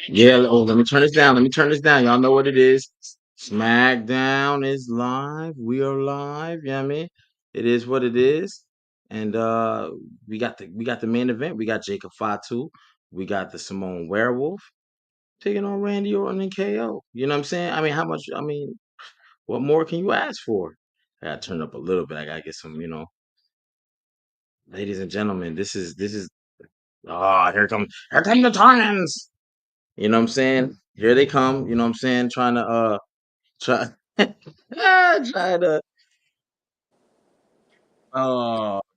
Yeah. Oh, let me turn this down. Let me turn this down. Y'all know what it is. SmackDown is live. We are live. You know what I mean? It is what it is. And we got the main event. We got Jacob Fatu. We got the Simone Werewolf taking on Randy Orton and KO. You know what I'm saying? I mean, what more can you ask for? I gotta turn up a little bit. I gotta get some, ladies and gentlemen, this is here come the Titans. You know what I'm saying? Here they come, you know what I'm saying, trying to try try to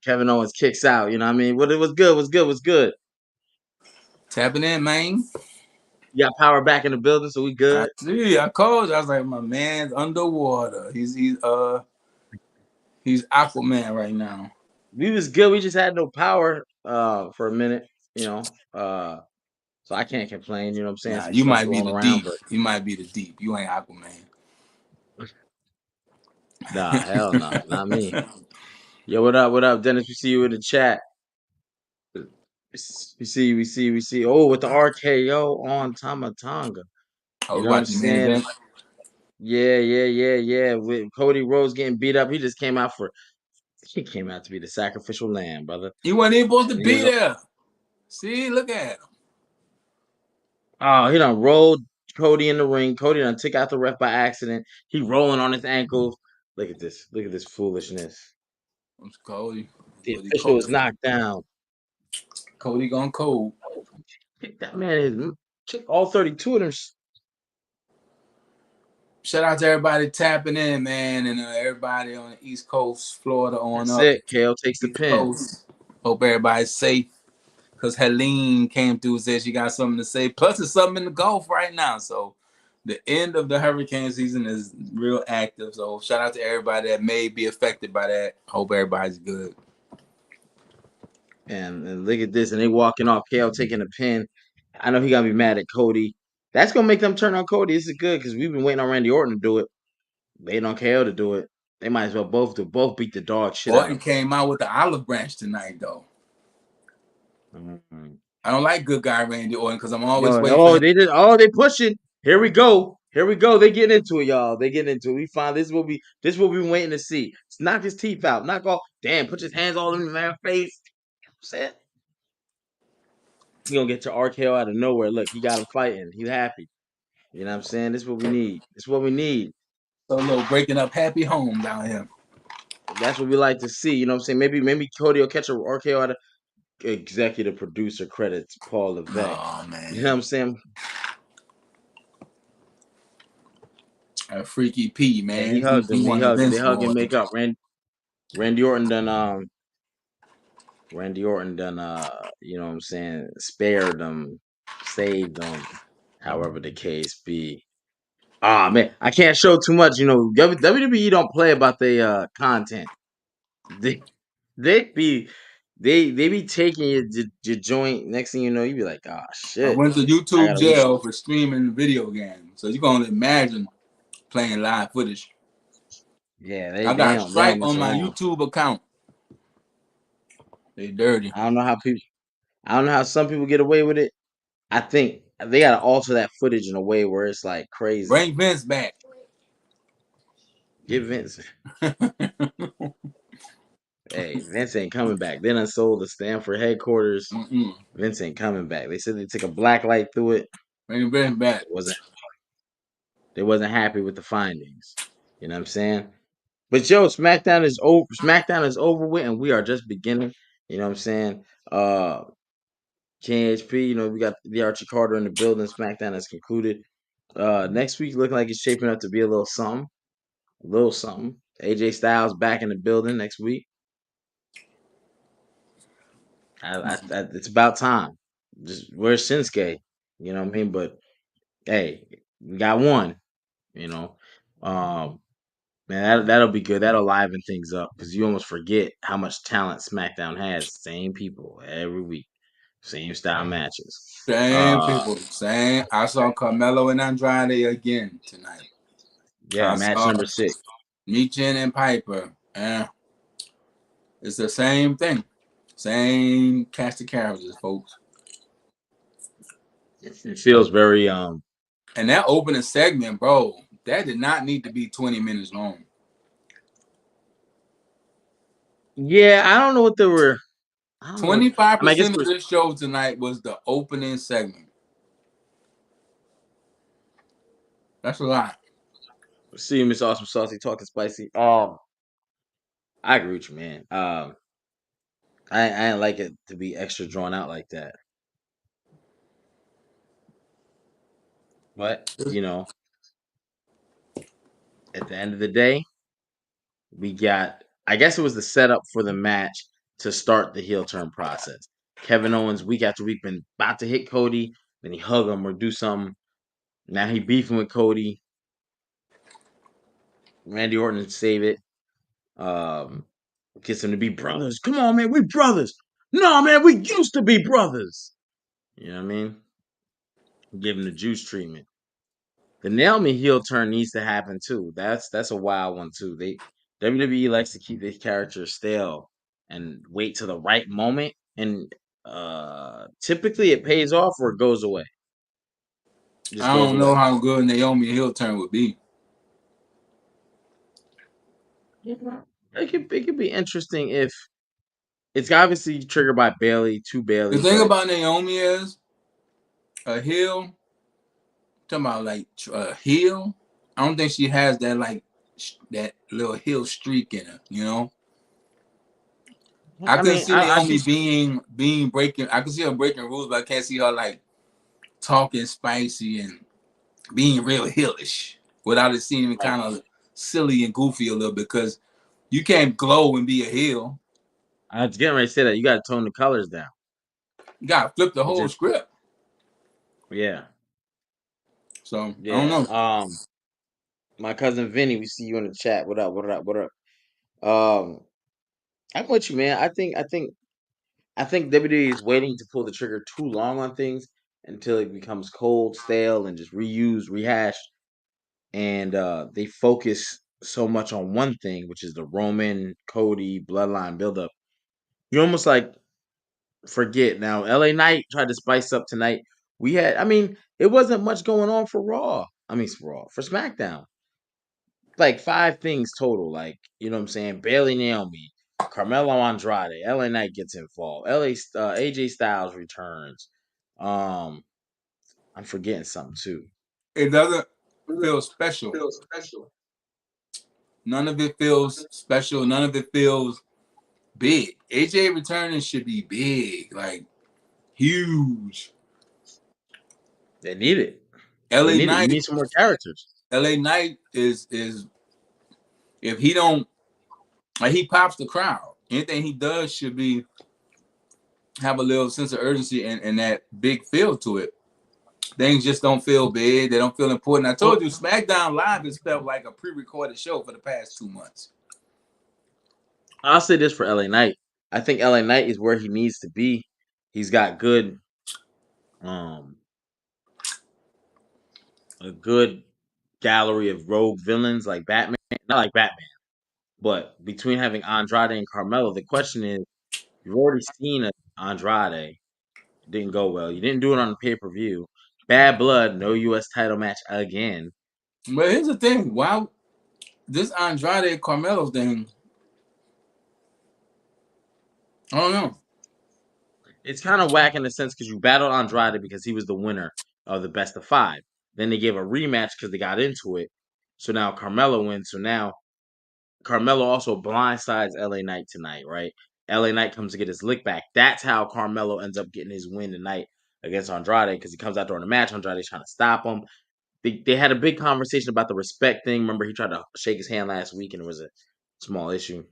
Kevin Owens kicks out, you know what I mean? What it was good, was good. Tapping in, man. You got power back in the building, so we I good. see. I called you. I was like, my man's underwater. He's Aquaman right now. We was good. We just had no power for a minute, you know. So I can't complain, you know what I'm saying? Nah, Some you stuff might be going the around, deep. but You might be the deep. You ain't Aquaman. nah, hell no, not me. Yo, what up? What up, Dennis? We see you in the chat. We see. Oh, with the RKO on Tamatonga. Oh, You we know what I'm watching the main saying? event. Yeah. With Cody Rhodes getting beat up, he came out to be the sacrificial lamb, brother. He wasn't even supposed to And he be was there. See, look at him. he done rolled Cody in the ring. Cody done took out the ref by accident. He rolling on his ankles. Look at this. Look at this foolishness. It's Cody. The Cody, official Cody, is knocked down. Cody gone cold. That man is all 32 of them. Shout out to everybody tapping in, man, and everybody on the East Coast, Florida on That's up. it. KO takes the East pin. Coast. Hope everybody's safe. Because Helene came through and said she got something to say. Plus, it's something in the Gulf right now. So, the end of the hurricane season is real active. So, shout out to everybody that may be affected by that. Hope everybody's good. And look at this. And they walking off. KO taking the pin. I know he gonna be mad at Cody. That's gonna make them turn on Cody. This is good because we've been waiting on Randy Orton to do it. Waiting on KO to do it. They might as well both beat the dog shit out of Orton him. came out with the olive branch tonight, though. Mhm. I don't like good guy Randy Orton because I'm always Yo, waiting for him. they did. Oh, they pushing. Here we go. Here we go. They getting into it, y'all. They getting into it. We find this is what we been waiting to see. Knock his teeth out. Knock off. Damn, put his hands all in the man's face. Set. He gonna get to RKO out of nowhere. Look, he got him fighting. He's happy. You know what I'm saying? This is what we need. This is what we need. Solo breaking up happy home down here. That's what we like to see. You know what I'm saying? Maybe Cody will catch a RKO out of executive producer credits, Paul Levesque. Oh, You know what man. I'm saying? A freaky P, Yeah, he man. hugged He him. He one of hugged him. They Vince hug and boys. make up. Randy Orton done Randy Orton done you know what I'm saying, spared them, saved them, however the case be. Ah man, I can't show too much, WWE don't play about their content. They they be they be taking your joint. Next thing you know, you be like, oh I shit. went to I YouTube gotta re jail for streaming video games. So you can only imagine playing live footage. Yeah, I they got a don't strike mess on my around. YouTube account. They dirty. I don't know how people I don't know how some people get away with it. I think they gotta alter that footage in a way where it's like crazy. Bring Vince back. Give Vince Hey, Vince ain't coming back. They done sold the Stanford headquarters. Mm-mm. Vince ain't coming back. They said they took a black light through it. Bring Vince back. It wasn't They wasn't happy with the findings. You know what I'm saying? But yo, SmackDown is over. SmackDown is over with, and we are just beginning. You know what I'm saying? Uh, KHP. We got the Archie Carter in the building. SmackDown has concluded. Next week looking like it's shaping up to be a little something. A little something. AJ Styles back in the building next week. It's about time. Just where's Shinsuke? You know what I mean? But hey, we got one. You know, um, man, that'll be good. That'll liven things up because you almost forget how much talent SmackDown has. Same people every week, same style matches. Same Uh, people. Same. I saw Carmelo and Andrade again tonight. yeah, I match saw number 6. Michin and Piper. It's the same thing. Same cast of characters, folks. It feels very And that opening segment, bro, that did not need to be 20 minutes long. yeah, I don't know what they were. I don't know. I mean, I guess 25% we're of this show tonight was the opening segment. That's a lot. see Miss Awesome Saucy talking spicy. I agree with you, man. I didn't like it to be extra drawn out like that. But at the end of the day, we got. I guess it was the setup for the match to start the heel turn process. Kevin Owens, week after week, been about to hit Cody, then he hug him or do something. Now he beefing with Cody. Randy Orton save it. Um, gets them to be brothers. Come on, man, we brothers. No, man, we used to be brothers. You know what I mean? Give him the juice treatment. The nail me heel turn needs to happen too. That's a wild one too. They WWE likes to keep their characters stale and wait to the right moment, and typically it pays off or it goes away. It just I goes don't know away. how good Naomi heel turn would be. Yeah. It could be interesting if it's obviously triggered by Bailey to The Bailey, thing but about Naomi is a heel, talking about like a heel, I don't think she has that like that little heel streak in her, you know? I I can mean see Naomi she's being breaking. I can see her breaking rules, but I can't see her like talking spicy and being real heelish without it seeming right. kind of silly and goofy a little bit. Because you can't glow and be a heel. I was getting ready to say that you got to tone the colors down. You gotta flip the It whole just script. yeah, So I don't yeah. know. My cousin Vinny, we see you in the chat. What up? What up? What up? Um, I'm with you, man. I think WWE is waiting to pull the trigger too long on things until it becomes cold, stale, and just reused, rehashed. And they focus so much on one thing, which is the Roman Cody bloodline buildup. You almost like forget now. LA Knight tried to spice up tonight. I mean, it wasn't much going on for Raw. I mean, for Raw, for SmackDown. Like five things total. Like, you know what I'm saying? Bailey Naomi, Carmelo Andrade, LA Knight gets involved. AJ Styles returns. Um, I'm forgetting something too. It doesn't feel special. None of it feels special. None of it feels big. AJ returning should be big, like huge. They need it. They LA need it. You Knight, need some more characters. LA Knight is if he don't like he pops the crowd. Anything he does should be have a little sense of urgency and that big feel to it. Things just don't feel big. They don't feel important. I Well, told you, SmackDown Live has felt like a pre-recorded show for the past 2 months. I'll say this for LA Knight. I think LA Knight is where he needs to be. He's got um, a good gallery of rogue villains like Batman. Not like Batman, but between having Andrade and Carmelo, the question is, you've already seen Andrade. It didn't go well. You didn't do it on the pay per view. Bad blood, no U.S. title match again. But here's the thing: why this Andrade Carmelo thing? I don't know. It's kind of whack in a sense because you battled Andrade because he was the winner of the best of five. Then they gave a rematch because they got into it. So now Carmelo wins. So now Carmelo also blindsides LA Knight tonight, right? LA Knight comes to get his lick back. That's how Carmelo ends up getting his win tonight against Andrade because he comes out during the match. Andrade's trying to stop him. They had a big conversation about the respect thing. Remember, he tried to shake his hand last week and it was a small issue.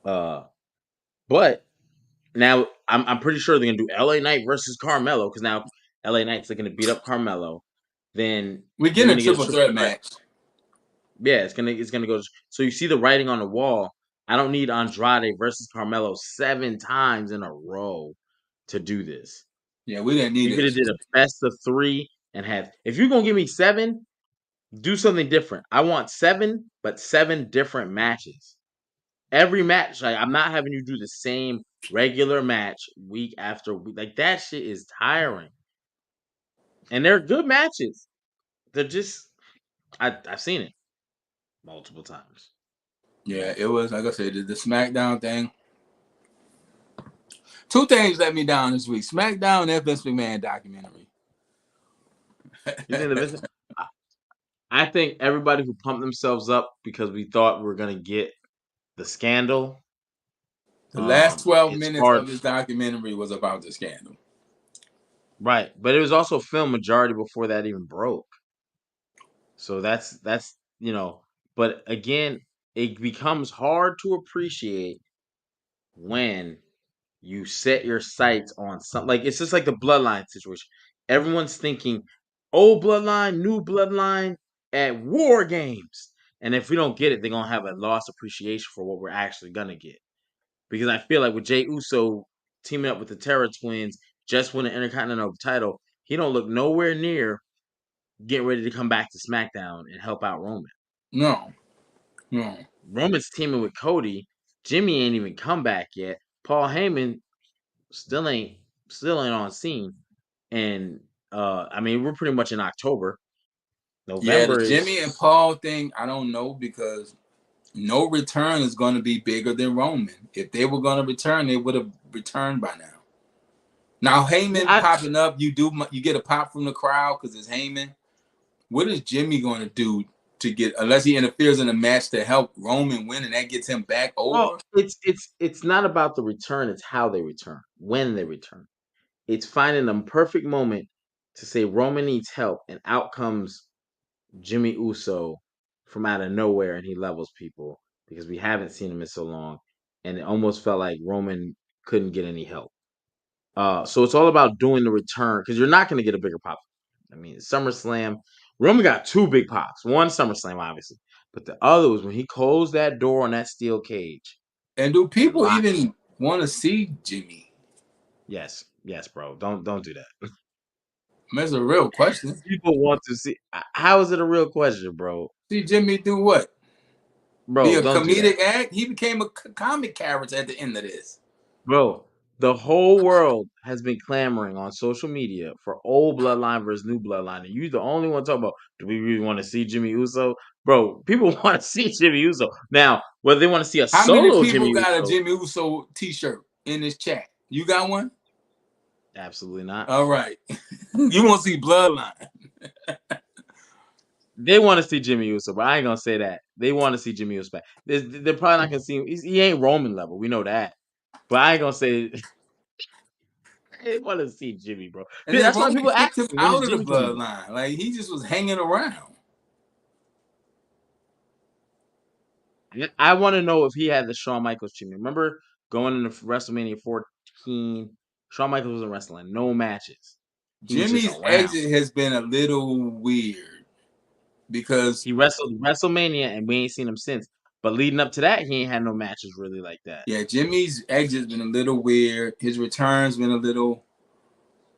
Uh, but now I'm pretty sure they're gonna do LA Knight versus Carmelo because now LA Knight's looking to beat up Carmelo. Then We're they're getting a gonna get a triple triple threat threat. match. Yeah, it's gonna go. So you see the writing on the wall. I don't need Andrade versus Carmelo 7 times in a row to do this. Yeah, we didn't need You could have this. did a best of three and have. If you're gonna give me seven, do something different. I want seven, but seven different matches. Every match, like I'm not having you do the same regular match week after week. Like that shit is tiring. and they're good matches. They're just I've seen it multiple times. Yeah, it was like I said, the SmackDown thing. Two things let me down this week: SmackDown and Vince McMahon documentary. You think the Vince? I think everybody who pumped themselves up because we thought we were gonna get the scandal. The last 12 It's minutes hard, of this documentary was about the scandal. right? But it was also filmed majority before that even broke. So that's But again, it becomes hard to appreciate when you set your sights on something. Like it's just like the bloodline situation. Everyone's thinking old bloodline, new bloodline at war games. And if we don't get it, they're gonna have a lost appreciation for what we're actually gonna get. Because I feel like with Jey Uso teaming up with the Terror Twins, just win the Intercontinental title, he don't look nowhere near getting ready to come back to SmackDown and help out Roman. No, no. Roman's teaming with Cody. Jimmy ain't even come back yet. Paul Heyman still ain't on scene. And I mean, we're pretty much in October. Yeah, the November Jimmy and is Paul thing, I don't know because no return is going to be bigger than Roman. If they were going to return, they would have returned by now. Now yeah, Heyman popping up, you get a pop from the crowd because it's Heyman. What is Jimmy going to do to get unless he interferes in a match to help Roman win and that gets him back well, over? it's not about the return, it's how they return, when they return. It's finding the perfect moment to say Roman needs help, and out comes Jimmy Uso from out of nowhere, and he levels people because we haven't seen him in so long, and it almost felt like Roman couldn't get any help. So it's all about doing the return because you're not going to get a bigger pop. I mean, SummerSlam, Roman got two big pops. One SummerSlam, obviously, but the other was when he closed that door on that steel cage And do and people locked. even want to see Jimmy? Yes, yes, bro. Don't do that. That's a real question. People want to see. How is it a real question, bro? See Jimmy do what? Be Bro, a don't do that. comedic act? He became a comic character at the end of this. Bro, the whole world has been clamoring on social media for old bloodline versus new bloodline. And you the only one talking about, do we really want to see Jimmy Uso? Bro, people want to see Jimmy Uso. Now, whether they want to see a How many solo people Jimmy got a Uso, Jimmy Uso t-shirt in this chat? You got one? absolutely not. All right. You want to see Bloodline. They want to see Jimmy Uso, but I ain't gonna say that. They want to see Jimmy Uso back. They're probably not gonna see him. He ain't Roman level. We know that. But I ain't gonna say they want to see Jimmy, bro. And then That's why Roman people ask kicked him me, when is out of the Jimmy coming back? bloodline. Like he just was hanging around. I want to know if he had the Shawn Michaels treatment. Remember going into WrestleMania 14, Shawn Michaels wasn't wrestling, no matches. He was just Jimmy's around. exit has been a little weird because He wrestled WrestleMania and we ain't seen him since. But leading up to that, he ain't had no matches really like that. yeah, Jimmy's exit's been a little weird. His return's been a little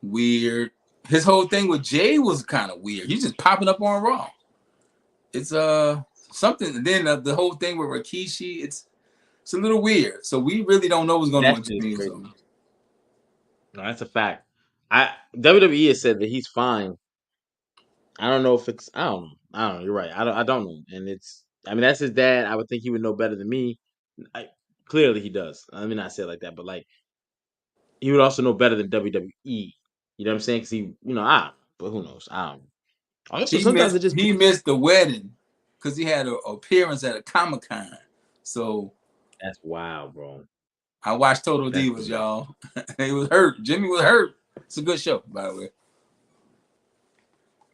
weird. His whole thing with Jay was kind of weird. He's just popping up on Raw. It's something. And then the whole thing with Rikishi, it's a little weird. So we really don't know what's going on That with shit is Jimmy crazy. Uso. No, that's a fact. WWE has said that he's fine. I don't know if it's I don't know. You're right. I don't know. And I mean that's his dad. I would think he would know better than me. I, Clearly he does. I mean not say it like that, but like he would also know better than WWE. You know what I'm saying? Because but who knows? I don't. Also, sometimes it just He missed the wedding because he had an appearance at a Comic-Con. So that's wild, bro. I watched Total That's Divas, y'all. He was hurt. Jimmy was hurt. It's a good show, by the way.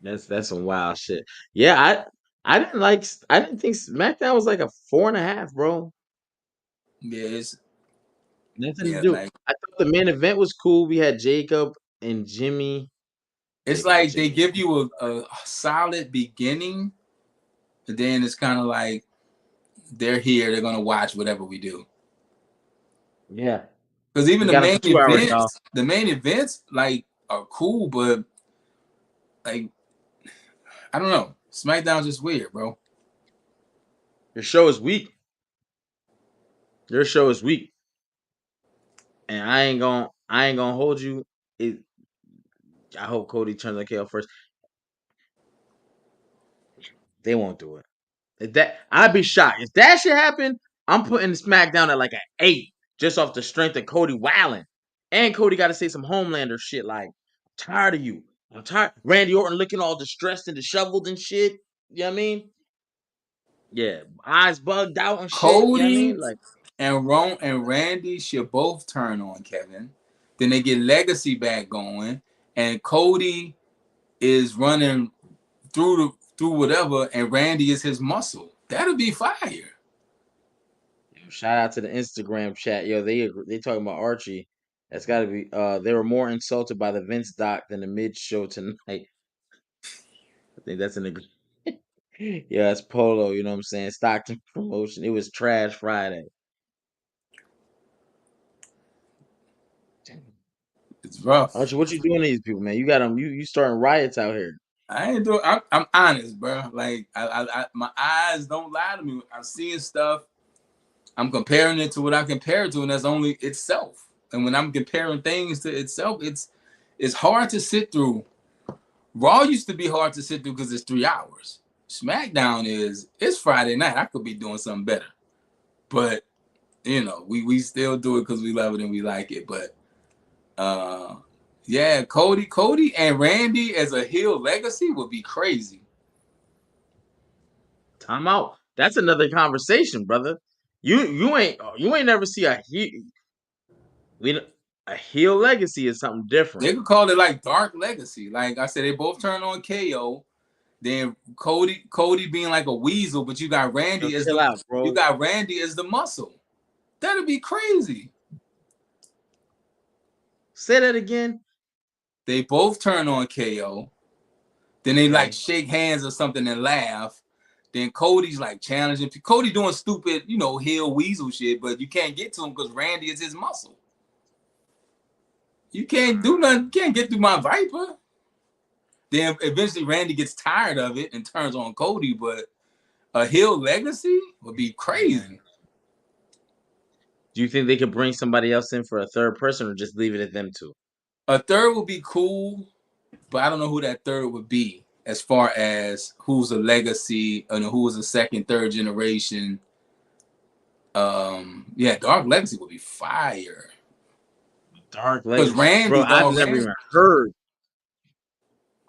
that's some wild shit. Yeah, I didn't think SmackDown was like a 4.5, bro. Yeah, Nothing to yeah, do. like I thought the main event was cool. We had Jacob and Jimmy. it's Jacob and like they Jimmy. give you a solid beginning, and then it's kind of like they're here. They're gonna watch whatever we do. Yeah. Because even We got him for 2 hours, y'all. the main events like are cool, but like I don't know. SmackDown's just weird, bro. Your show is weak. Your show is weak. And I ain't gonna hold you. It I hope Cody turns on KO first. They won't do it. If that I'd be shocked if that should happen. I'm putting SmackDown at like an 8, just off the strength of Cody wilding, and Cody got to say some Homelander shit like, "I'm tired of you. I'm tired." Randy Orton looking all distressed and disheveled and shit. You know what I mean? Yeah, eyes bugged out and shit. You know what I Cody mean? Like, and Randy should both turn on Kevin. Then they get Legacy back going, and Cody is running through whatever, and Randy is his muscle. That'll be fire. shout out to the Instagram chat. Yo, they talking about Archie. That's got to be. They were more insulted by the Vince doc than the mid show tonight. I think that's an agree. Yeah, it's Polo. You know what I'm saying? Stockton promotion. It was trash Friday. It's rough. Archie, what you doing to these people, man? You got them. You starting riots out here. I ain't doing. I'm honest, bro. Like my eyes don't lie to me. I'm seeing stuff. I'm comparing it to what I compare it to, and that's only itself. And when I'm comparing things to itself, it's hard to sit through. Raw used to be hard to sit through because it's 3 hours. SmackDown it's Friday night. I could be doing something better, but we still do it because we love it and we like it. But yeah, Cody and Randy as a heel legacy would be crazy. Time out. That's another conversation, brother. You ain't never see a heel legacy is something different. They could call it like Dark Legacy. Like I said, they both turn on KO. Then Cody being like a weasel, but you got Yo, Randy as chill out, bro. the muscle. That'd be crazy. Say that again. They both turn on KO. Then they like Okay. shake hands or something and laugh. Then Cody's like challenging. Cody doing stupid, heel weasel shit, but you can't get to him because Randy is his muscle. You can't do nothing. You can't get through my Viper. Then eventually Randy gets tired of it and turns on Cody, but a heel legacy would be crazy. Do you think they could bring somebody else in for a third person, or just leave it at them two? A third would be cool, but I don't know who that third would be as far as who's a legacy and who's a second, third generation. Yeah, Dark Legacy would be fire. Dark Because legacy, bro. Randy, I've dog, never Randy, even heard.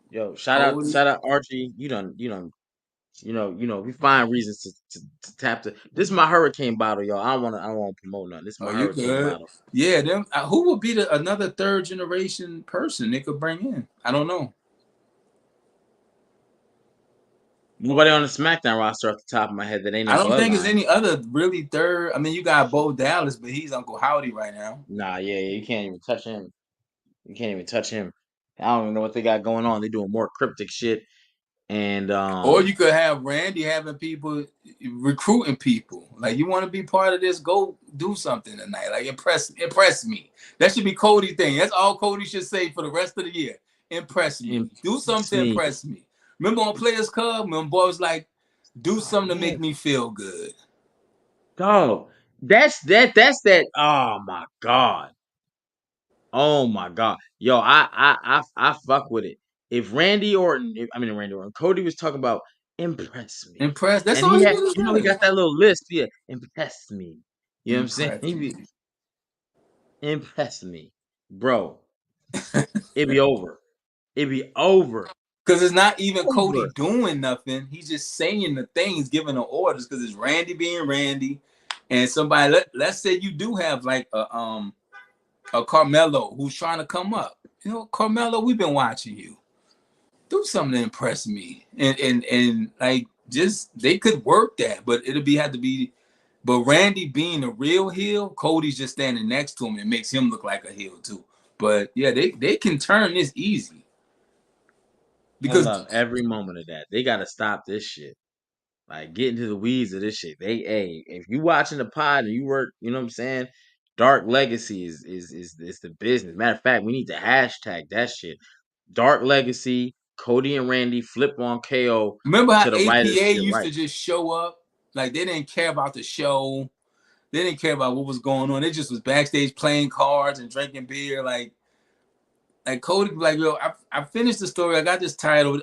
Yo, Cody. shout out, Archie. We find reasons to tap the. This is my hurricane bottle, y'all. I don't want to promote nothing. This is Oh, my you hurricane good? bottle. Yeah, them. Who would be another third generation person they could bring in? I don't know. Nobody on the SmackDown roster off the top of my head that ain't I in don't think there's Bloodline. any other really third. I mean, you got Bo Dallas, but he's Uncle Howdy right now. Nah, yeah, you can't even touch him. You can't even touch him. I don't even know what they got going on. They doing more cryptic shit, and Or you could have Randy having people recruiting people. Like, you want to be part of this? Go do something tonight. Like, impress me. That should be Cody thing. That's all Cody should say for the rest of the year. Impress me. Do something impress to me. impress me. Remember on Players Club when boy was like, do Oh something to yeah, make me feel good. dog. That's that. That's that. Oh my god. Oh my god. Yo, I fuck with it. If Randy Orton, I mean Randy Orton, Cody was talking about impress me, Impress. That's and all he he had, really he got does. that little list. Yeah, impress me. You know what I'm saying? Impress me. Impress me, bro. It'd be over. It'd be over. Because it's not even Cody Over. doing nothing. He's just saying the things, giving the orders. Because it's Randy being Randy, and somebody. Let's say you do have like a Carmelo who's trying to come up. Carmelo, we've been watching you. Do something to impress me, and like just they could work that, but have to be. But Randy being a real heel, Cody's just standing next to him and makes him look like a heel too. But yeah, they can turn this easy I because love every moment of that. They gotta stop this shit. Like get into the weeds of this shit. Hey, if you watching the pod and you work, you know what I'm saying? Dark Legacy is the business. Matter of fact, we need to hashtag that shit. Dark Legacy, Cody and Randy flip on KO remember how until the writers APA get it used right. to just show up? Like they didn't care about the show. They didn't care about what was going on. They just was backstage playing cards and drinking beer. Like like Cody, like yo, I finished the story. I got this title.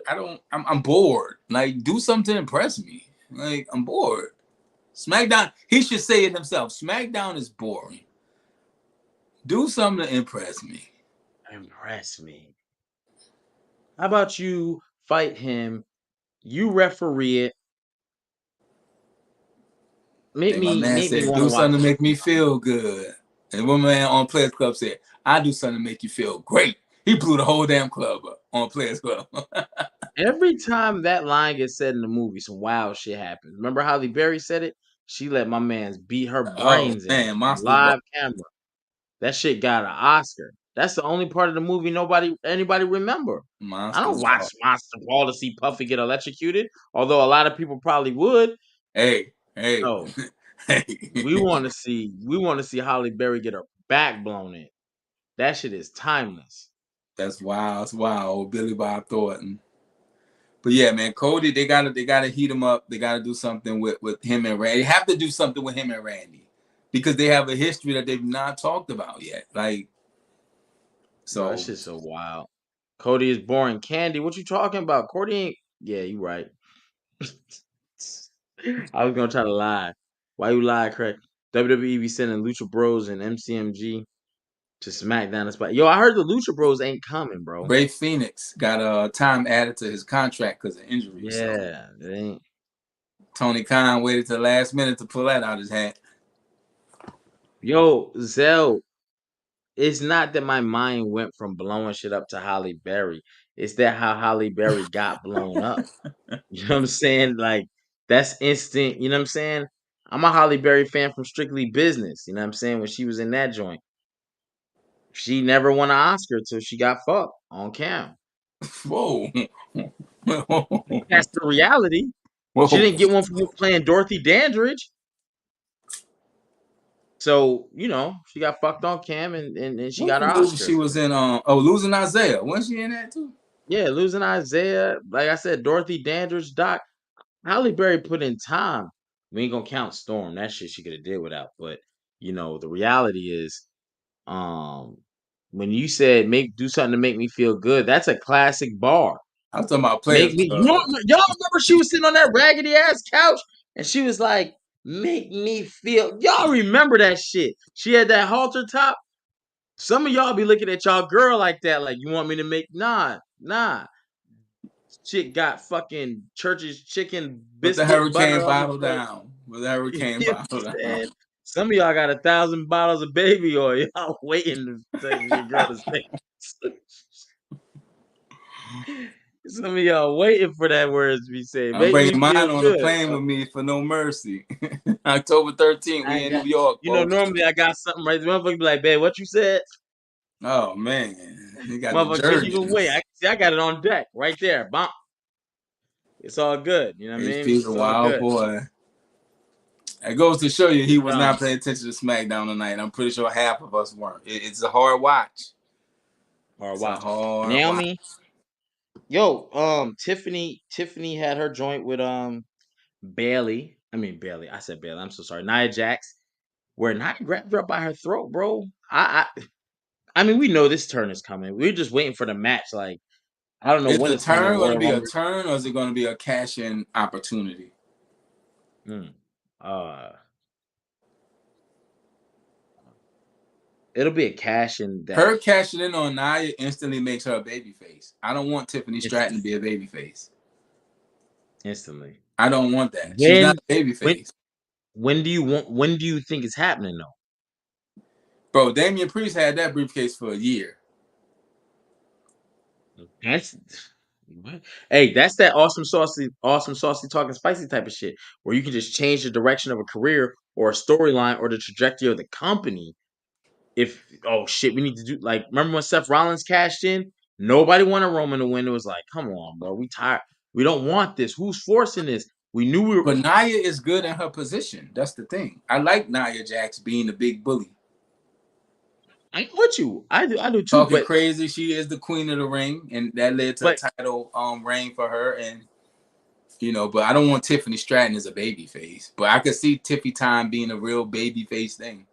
I'm bored. Like, do something to impress me. Like, I'm bored. SmackDown. He should say it himself. SmackDown is boring. Do something to impress me. Impress me. How about you fight him? You referee it. Then my man Make me said, want to "Do watch something to this make me shit. feel good." And one man on Players Club said, "I do something to make you feel great." He blew the whole damn club up on Players Club. Every time that line gets said in the movie, some wild shit happens. Remember Halle Berry said it? She let my man's beat her Oh brains in man, on Monsters Ball. live camera. That shit got an Oscar. That's the only part of the movie anybody remember. I don't Monsters watch Ball. Monster Ball to see Puffy get electrocuted, although a lot of people probably would. Hey, hey, No, hey. we want to see Halle Berry get her back blown in. That shit is timeless. That's wild. That's wild. Old Billy Bob Thornton. But yeah, man, Cody, they gotta heat him up. They gotta do something with him and Randy. They have to do something with him and Randy because they have a history that they've not talked about yet. Like, Bro, that so shit's so wild. Cody is boring. Candy, what you talking about? Cody ain't. Yeah, you right. I was gonna try to lie. Why you lie, Craig? WWE be sending Lucha Bros and MCMG to SmackDown. Spot. Yo, I heard the Lucha Bros ain't coming, bro. Ray Phoenix got a time added to his contract because of injury. So Yeah, it ain't. Tony Khan waited to the last minute to pull that out of his hat. Yo, Zell, it's not that my mind went from blowing shit up to Holly Berry. It's that how Holly Berry got blown up. You know what I'm saying? Like, that's instant. You know what I'm saying? I'm a Holly Berry fan from Strictly Business. You know what I'm saying? When she was in that joint, she never won an Oscar till she got fucked on cam. Whoa. That's the reality. She Whoa. didn't get one for playing Dorothy Dandridge. So, she got fucked on cam and she What got her was the movie she Oscar. was in? Losing Isaiah. Wasn't she in that too? Yeah, losing Isaiah. Like I said, Dorothy Dandridge, Doc. Halle Berry put in time. We ain't gonna count Storm. That shit she could have did without. But the reality is, um, when you said do something to make me feel good, that's a classic bar. I was talking about Make Players me Club. y'all remember she was sitting on that raggedy ass couch and she was like, make me feel y'all remember that shit. She had that halter top. Some of y'all be looking at y'all girl like that, like you want me to make nah. Chick got fucking church's chicken Put the biscuit butter hurricane on the bottle joint. down. Put the hurricane You know bottle what I'm down. saying? Some of y'all got 1,000 bottles of baby oil. Y'all waiting for your girl to say. Some of y'all waiting for that words to be said. I'm Make me bringing mine feel on the good. plane with me for no mercy. October 13th, I we ain't in New got, York, folks. normally I got something right. The motherfucker be like, babe, what you said? Oh man, he got the Motherfucker can't even wait. Jergens. I got it on deck right there. Bump. It's all good. You know what I mean? HP's a It's all wild good. boy. It goes to show you he But was not paying attention to SmackDown tonight. I'm pretty sure half of us weren't. It's a hard watch. hard It's a watch. hard watch. Naomi, yo, Tiffany had her joint with Bailey. I mean Bailey. I said Bailey. I'm so sorry. Nia Jax, where Nia grabbed her up by her throat, bro. I mean, we know this turn is coming. We're just waiting for the match. Like, I don't know Is when the it's coming. turn going to Royal be a Rumble. turn or is it going to be a cash in opportunity? Hmm. Uh, it'll be a cash in that Her cashing in on Nia instantly makes her a babyface. I don't want Tiffany Stratton to instantly. be a babyface. Instantly. I don't want that. She's not When a when babyface. when do you want? When do you think it's happening though? Bro, Damian Priest had that briefcase for a year. That's what? Hey, that's that awesome saucy talking spicy type of shit where you can just change the direction of a career or a storyline or the trajectory of the company. If oh shit, we need to do like remember when Seth Rollins cashed in? Nobody wanted Roman to win. It was like, come on, bro, we tired. We don't want this. Who's forcing this? We knew we were. But Nia is good in her position. That's the thing. I like Nia Jax being the big bully. I'm with you. I do too. Talking But crazy, she is the queen of the ring, and that led to a but title reign for her. And but I don't want Tiffany Stratton as a baby face. But I could see Tiffy Time being a real baby face thing.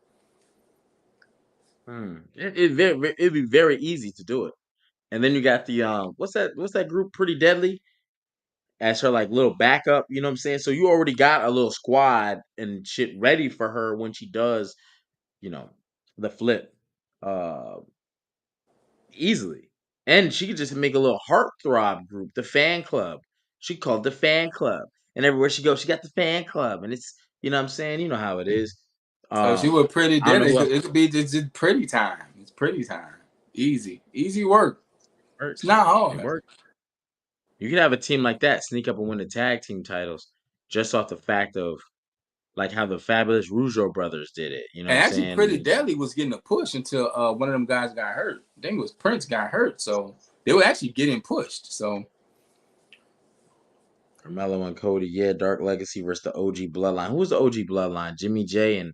it'd be very easy to do it. And then you got the what's that group Pretty Deadly as her like little backup, you know what I'm saying? So you already got a little squad and shit ready for her when she does, you know, the flip uh easily. And she could just make a little heartthrob group, the fan club. She called the fan club. And everywhere she goes, she got the fan club. And it's you know what I'm saying? You know how it is. So she was pretty I don't dead. know who else It could be just pretty time. It's pretty time. Easy work. It's works. not It hard. works. You could have a team like that sneak up and win the tag team titles just off the fact of like how the Fabulous Rougeau brothers did it. You know what And I'm actually, saying? Pretty Deadly was getting a push until one of them guys got hurt. I think it was Prince got hurt, so they were actually getting pushed. So Carmelo and Cody, yeah, Dark Legacy versus the OG Bloodline. Who was the OG Bloodline? Jimmy J and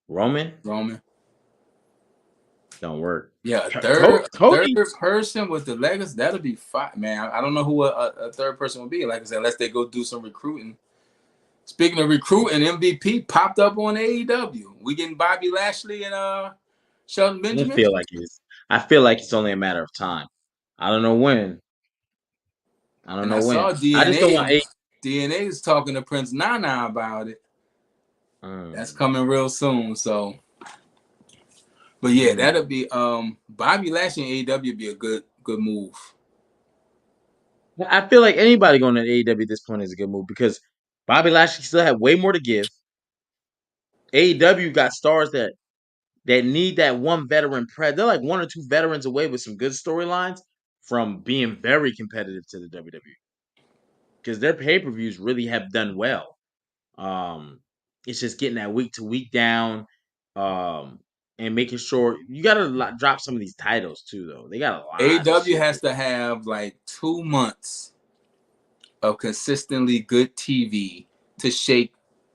Roman? Roman, Don't work. yeah, a third Cody. person with the legacy, that'll be fine, man. I don't know who a third person would be. Like I said, unless they go do some recruiting. Speaking of recruiting, MVP popped up on AEW. We getting Bobby Lashley and Shelton I don't Benjamin. feel like it's. I feel like it's only a matter of time. I don't know when. I don't And I know when. saw I just don't DNA. want a. DNA is talking to Prince Nana about it. That's Mm, coming real soon. So, but yeah, that'll mm. be Bobby Lashley and AEW be a good move. I feel like anybody going to AEW at this point is a good move because Bobby Lashley still had way more to give. AEW got stars that need that one veteran They're like one or two veterans away with some good storylines from being very competitive to the WWE because their pay per views really have done well. Um, it's just getting that week to week down, um, and making sure you got to drop some of these titles too. Though they got a lot of AEW shit. has to have like 2 months of consistently good TV to shake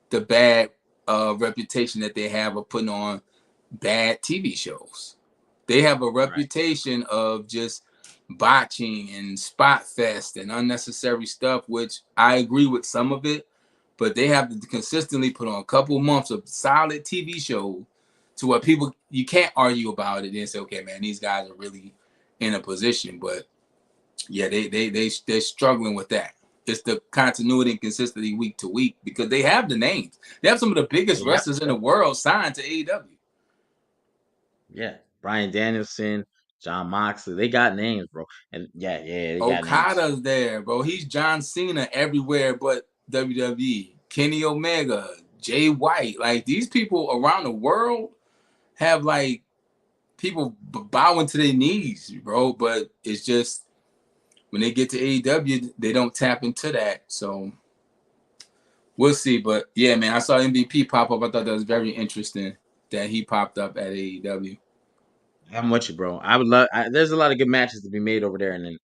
the bad reputation that they have of putting on bad TV shows. They have a Right. reputation of just botching and spot fest and unnecessary stuff, which I agree with some of it, but they have to consistently put on a couple months of solid TV show to where people you can't argue about it and say, okay, man, these guys are really in a position. But yeah, they're struggling with that. It's the continuity and consistency week to week because they have the names. They have some of the biggest Yeah. wrestlers in the world signed to AEW. Yeah. Brian Danielson, John Moxley, they got names, bro. And yeah, they got names. Okada's there, bro. He's John Cena everywhere but WWE. Kenny Omega, Jay White. Like these people around the world have like people bowing to their knees, bro. But it's just when they get to AEW, they don't tap into that. So we'll see. But yeah, man, I saw MVP pop up. I thought that was very interesting that he popped up at AEW. I'm with you, bro. I would love. There's a lot of good matches to be made over there, and then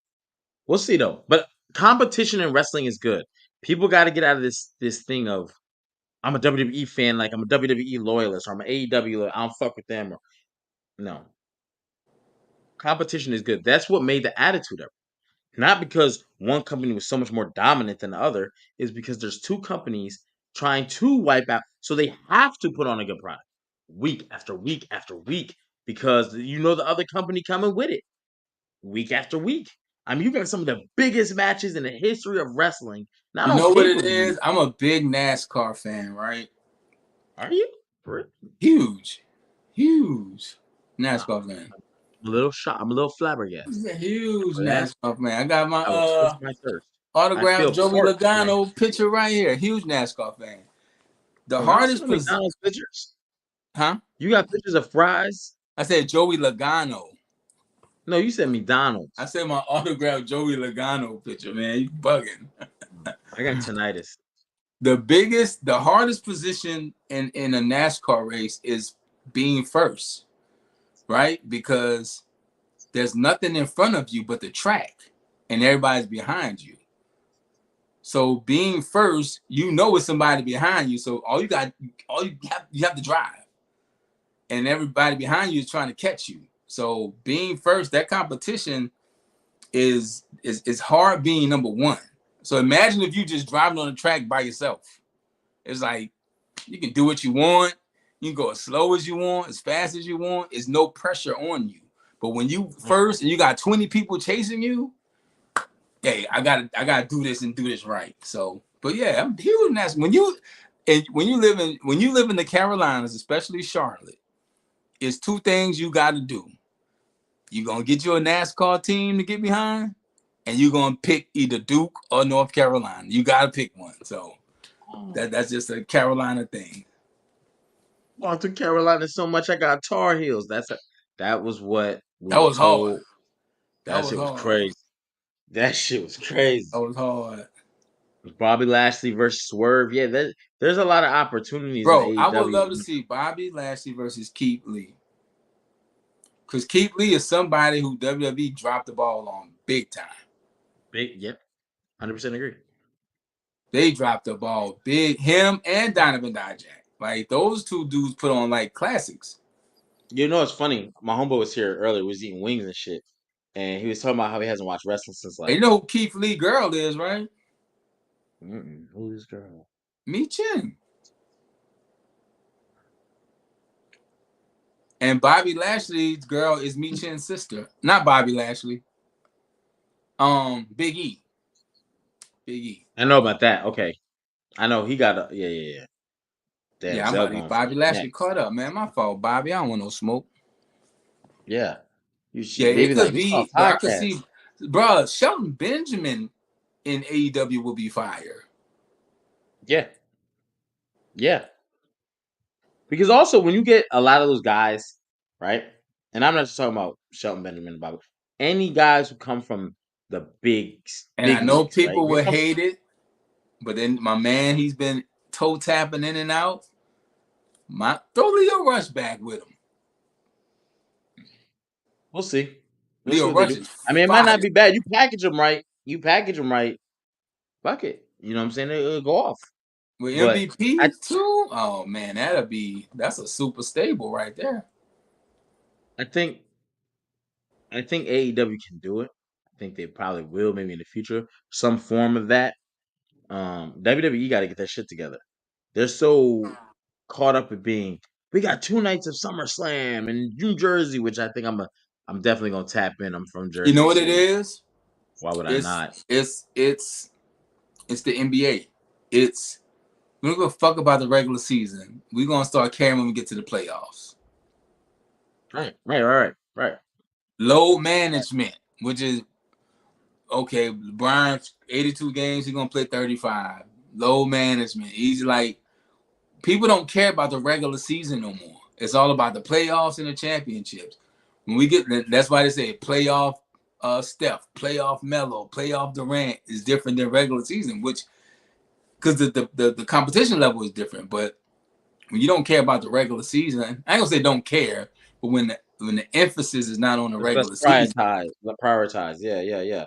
we'll see though. But competition in wrestling is good. People got to get out of this thing of I'm a WWE fan, like I'm a WWE loyalist, or I'm an AEW. I don't fuck with them. Or no, competition is good. That's what made the attitude up. Not because one company was so much more dominant than the other, is because there's two companies trying to wipe out. So they have to put on a good product week after week after week because you know the other company coming with it week after week. I mean, you got some of the biggest matches in the history of wrestling, not You on know what pay it per view. is? I'm a big NASCAR fan, right? Are you? For real? Huge Wow. NASCAR fan. I'm a little shocked. I'm a little flabbergasted. He's a huge For that, NASCAR fan. I got my I will twist my thirst. I autographed feel Joey parched right now. Logano picture right here. Huge NASCAR fan. The Bro, y'all see hardest the position, McDonald's pictures? huh? You got pictures of fries? I said Joey Logano. No, you said I McDonald's. said my autographed Joey Logano picture, man. You bugging. I got tinnitus. The hardest position in a NASCAR race is being first, right? Because there's nothing in front of you but the track, and everybody's behind you. So being first, you know it's somebody behind you. So you have to drive, and everybody behind you is trying to catch you. So being first, that competition is hard being number one. So imagine if you just driving on the track by yourself. It's like you can do what you want. You can go as slow as you want, as fast as you want. There's no pressure on you. But when you first and you got 20 people chasing you, hey, I gotta do this and do this right. So, but yeah, I'm huge in that. When you live in the Carolinas, especially Charlotte, it's two things you got to do. You're gonna get you a NASCAR team to get behind, and you're gonna pick either Duke or North Carolina. You gotta pick one. So that's just a Carolina thing. Well, to Carolina so much, I got Tar Heels. That was what we That were was hard. told. That That was shit was hard. crazy. That shit was crazy. That was hard. Bobby Lashley versus Swerve. Yeah, there's a lot of opportunities in Bro, I would AEW. love to see Bobby Lashley versus Keith Lee. Because Keith Lee is somebody who WWE dropped the ball on big time. Big, yep, 100% agree. They dropped the ball big. Him and Donovan Dijak. Like, those two dudes put on, like, classics. You know, it's funny. My homeboy was here earlier. Was eating wings and shit, and he was talking about how he hasn't watched wrestling since And like. you know who Keith Lee girl is, right? Who's this girl? Mi Chin. And Bobby Lashley's girl is Mi Chin's sister. Not Bobby Lashley. Big E. Big E. I know about that. Okay, I know he got a yeah. Damn, Yeah, I'm about Zell to be going for Bobby his Lashley neck. caught up, man. My fault, Bobby. I don't want no smoke. Yeah, you Yeah, should. They it be could like, we saw be, a but I could see, podcast. bro, Shelton Benjamin in AEW will be fire. Yeah, yeah. Because also when you get a lot of those guys, right? And I'm not just talking about Shelton Benjamin and Bobby. Any guys who come from the And I big know leagues, right? people They will come. hate it, but then my man, he's been toe tapping in and out. Throw Leo Rush back with him. We'll see. We'll see Leo what they Rush do. is I mean, it might fire. not be bad. You package them right. You package them right. Fuck it. You know what I'm saying? It'll go off. With But I, MVP too, oh man, that's a super stable right there. I think AEW can do it. I think they probably will, maybe in the future, some form of that. WWE got to get that shit together. They're so caught up with being. We got 2 nights of SummerSlam in New Jersey, which I think I'm definitely gonna tap in. I'm from You know Jersey, what it so is? why would I It's not? it's it's it's the NBA. It's we don't give a fuck about the regular season. We're gonna start caring when we get to the playoffs. Right. Load management, which is okay. LeBron, 82 games, he's gonna play 35. Load management. He's like, people don't care about the regular season no more. It's all about the playoffs and the championships. When we get that's why they say playoff Steph, playoff Melo, playoff Durant is different than regular season, which because the competition level is different. But when you don't care about the regular season, I ain't gonna say don't care, but when the emphasis is not on the Let's regular season, prioritize. Let's prioritize. Yeah.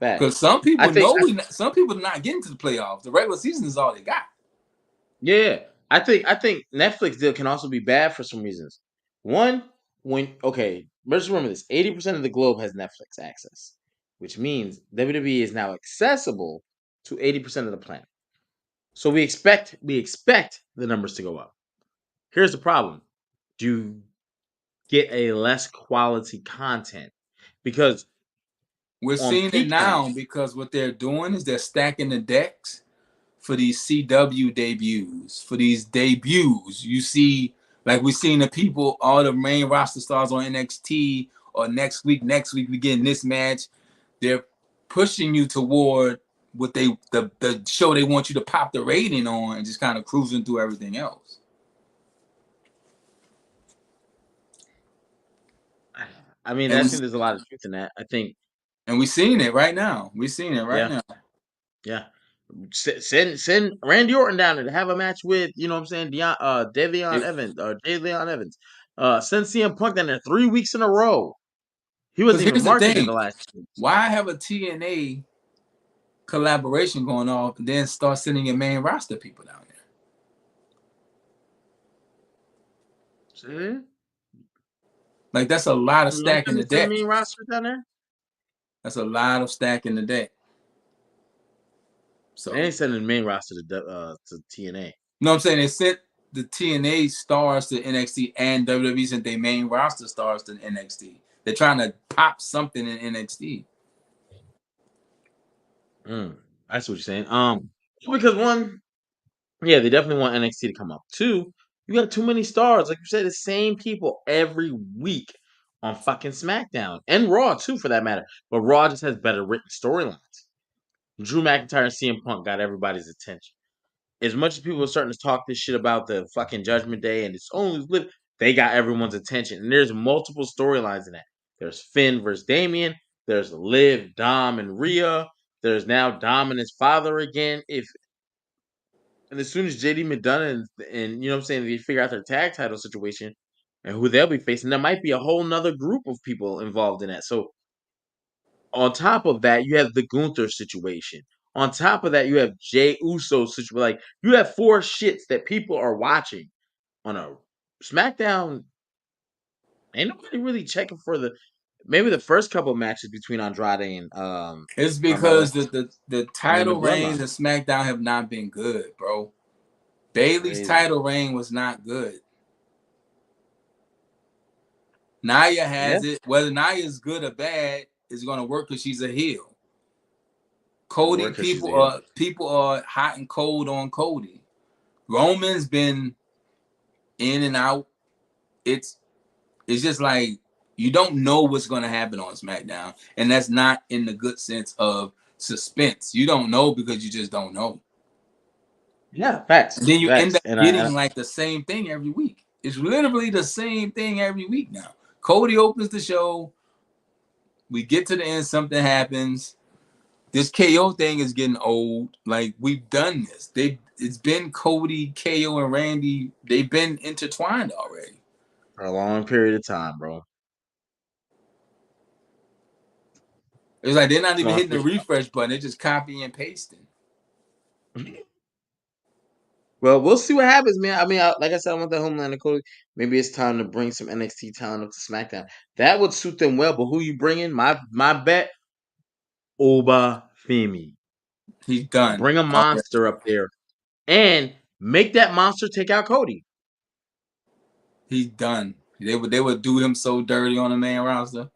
because Facts. some I people think. know some people are not getting to the playoffs. The regular season is all they got. Yeah, I think Netflix deal can also be bad for some reasons. One, when okay, let's remember this: 80% of the globe has Netflix access, which means WWE is now accessible to 80% of the planet. So we expect the numbers to go up. Here's the problem: do you get a less quality content because We're on seeing it Peacock? now because what they're doing is they're stacking the decks for these CW debuts. For these debuts, you see, like we're seeing the people, all the main roster stars on NXT, or next week we getting this match. They're pushing you toward what the show they want you to pop the rating on, and just kind of cruising through everything else. I mean, And I we think there's a lot of truth in that. I think, and we're seeing it right now. We're seeing it right yeah, now. yeah. Send Randy Orton down there to have a match with, you know what I'm saying, Davion Because Evans or Davion Evans. Send CM Punk down there 3 weeks in a row. He wasn't even here's the marketed thing: the last 2 weeks. why have a TNA collaboration going off and then start sending your main roster people down there? See? Like, that's a lot of You want stacking them the to send deck. main roster down there? That's a lot of stacking the deck. They So, ain't sending the main roster to TNA. you know what I'm saying? They sent the TNA stars to NXT, and WWE sent their main roster stars to NXT. They're trying to pop something in NXT. I see what you're saying. Because one, yeah, they definitely want NXT to come up. Two, you got too many stars. Like you said, the same people every week on fucking SmackDown and Raw too, for that matter. But Raw just has better written storylines. Drew McIntyre and CM Punk got everybody's attention. As much as people are starting to talk this shit about the fucking Judgment Day and it's only live, they got everyone's attention. And there's multiple storylines in that. There's Finn versus Damien. There's Liv, Dom, and Rhea. There's now Dom and his father again. And as soon as JD McDonough and you know what I'm saying, they figure out their tag title situation and who they'll be facing, there might be a whole nother group of people involved in that. So on top of that, you have the Gunther situation. On top of that, you have Jay Uso situation. Like you have four shits that people are watching on a SmackDown. Ain't nobody really checking for maybe the first couple of matches between Andrade and It's Carmella because the and then the title reigns Bloodline. in SmackDown have not been good, bro. Bailey's Crazy. title reign was not good. Nia Yeah, has it. Whether Nia is good or bad is going to work because she's a heel. it'll Cody, work because she's a heel. people are hot and cold on Cody. Roman's been in and out. It's just like you don't know what's going to happen on SmackDown, and that's not in the good sense of suspense. You don't know because you just don't know. Yeah, facts, And then you end facts. up getting like the same thing every week. It's literally the same thing every week now. Cody opens the show. We get to the end, something happens. This KO thing is getting old. Like we've done this. It's been Cody, KO, and Randy. They've been intertwined already. For a long period of time, bro. It's like they're not even Long hitting the period refresh button. They're just copying and pasting. of time. Well, we'll see what happens, man. I mean, like I said, I want the Homelander Cody. Maybe it's time to bring some NXT talent up to SmackDown. That would suit them well. But who you bringing? My bet, Oba Femi. He's done Bring a already. monster up there and make that monster take out Cody. He's done. They would do him so dirty on the main roster.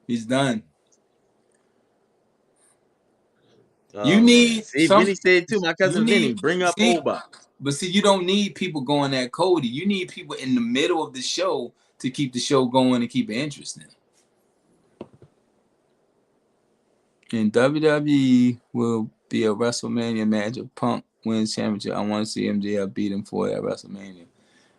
He's done. You Oh man, need see, some. Vinny said it too. My You cousin Vinny, need bring up see, Oba. but see, you don't need people going at Cody. You need people in the middle of the show to keep the show going and keep it interesting. And WWE will be a WrestleMania match if Punk wins championship. I want to see MJF beat him for that WrestleMania.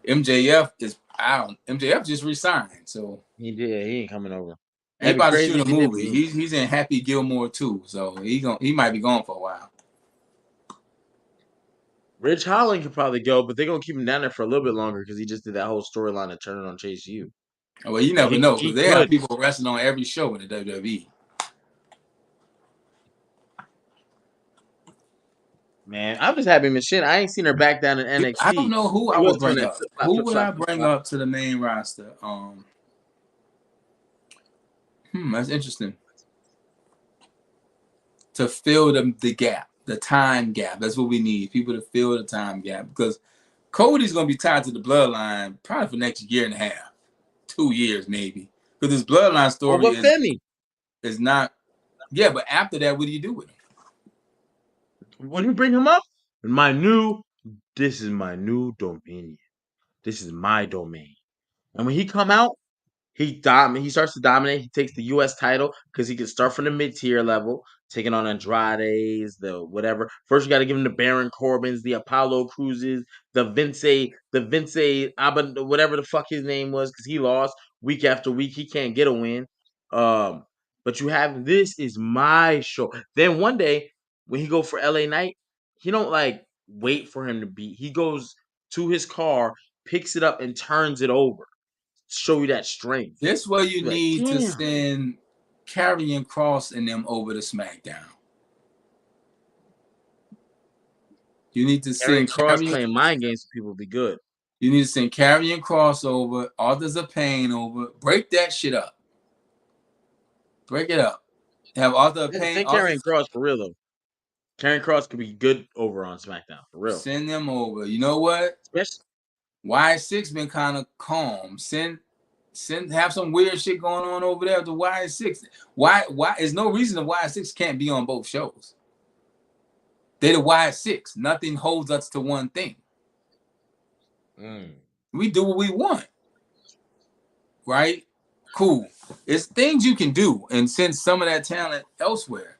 MJF is out. MJF just resigned, so He did. He ain't coming over. he That'd be about to crazy shoot if a he did. But movie. He's in Happy Gilmore too, so he might be gone for a while. Rich Holland could probably go, but they're gonna keep him down there for a little bit longer because he just did that whole storyline of turning on Chase U. Well, you But never know because he they have could. people wrestling on every show in the WWE. Man, I'm just happy Miss Shin. I ain't seen her back down in I don't NXT. know who She I was would doing bring that up. flip flop, Who flip would flop, I flip bring flop. up to the main roster? That's interesting. To fill the gap, the time gap. That's what we need. People to fill the time gap because Cody's gonna be tied to the bloodline probably for next year and a half, 2 years maybe. Because this bloodline story Over Femi. is not. Yeah, but after that, what do you do with him? When you bring him up, this is my new dominion. This is my domain. And when he come out, he starts to dominate. He takes the U.S. title because he can start from the mid tier level, taking on Andrade's, the whatever. First, you got to give him the Baron Corbins, the Apollo Cruzes, the Vince whatever the fuck his name was, because he lost week after week. He can't get a win. Um, but you have this is my show. Then one day when he go for L.A. Knight, he don't like wait for him to beat. He goes to his car, picks it up, and turns it over. Show you that strength. This way, you You're like, need to damn. send Karrion Cross and them over to SmackDown. You need to Aaron send Cross Karrion. playing mind games for people would be good. You need to send Karrion Cross over. Authors of Pain over. Break that shit up. Break it up. Have Author of Yeah, Pain. send Karrion Cross for real though. Karrion Cross could be good over on SmackDown for real. Send them over. You know what? Especially Y6 been kind of calm. Send have some weird shit going on over there at the Y6. Why? There's no reason the Y6 can't be on both shows. They're the Y6. Nothing holds us to one thing. We do what we want, right? Cool. It's things you can do and send some of that talent elsewhere.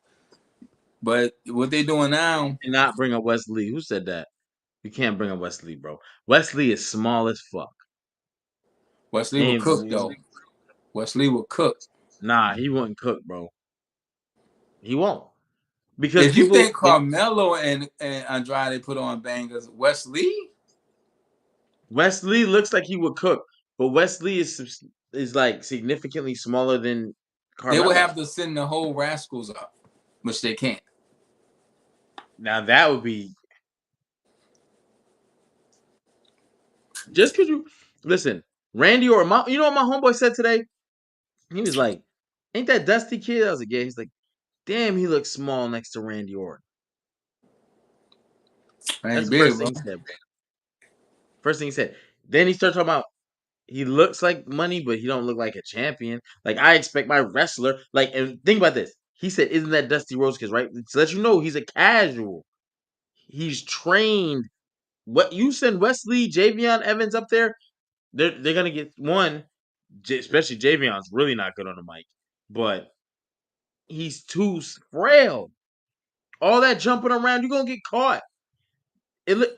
But what they doing now? And not bring up Wesley. Who said that? You can't bring up Wesley, bro. Wesley is small as fuck. Wesley will And cook though. Wesley will cook. nah, he wouldn't cook, bro. He won't. Because If you people think Carmelo and Andrade put on bangers, Wesley looks like he would cook, but Wesley is like significantly smaller than they would Carmelo. have to send the whole Rascals up, which they can't. Now that would be just because you listen, Randy or you know what my homeboy said today? He was like, "Ain't that Dusty kid?" I was like, "Yeah." He's like, "Damn, he looks small next to Randy Orton." That's Ain't the big, first thing bro. he said. First thing he said. Then he started talking about he looks like money, but he don't look like a champion. Like I expect my wrestler. Like, and think about this. He said, "Isn't that Dusty Rhodes?" Because right, to let you know, he's a casual. He's trained. What you send Wesley, Javion Evans up there, they're gonna get one. Especially Javion's really not good on the mic, but he's too frail. All that jumping around, you're gonna get caught. It look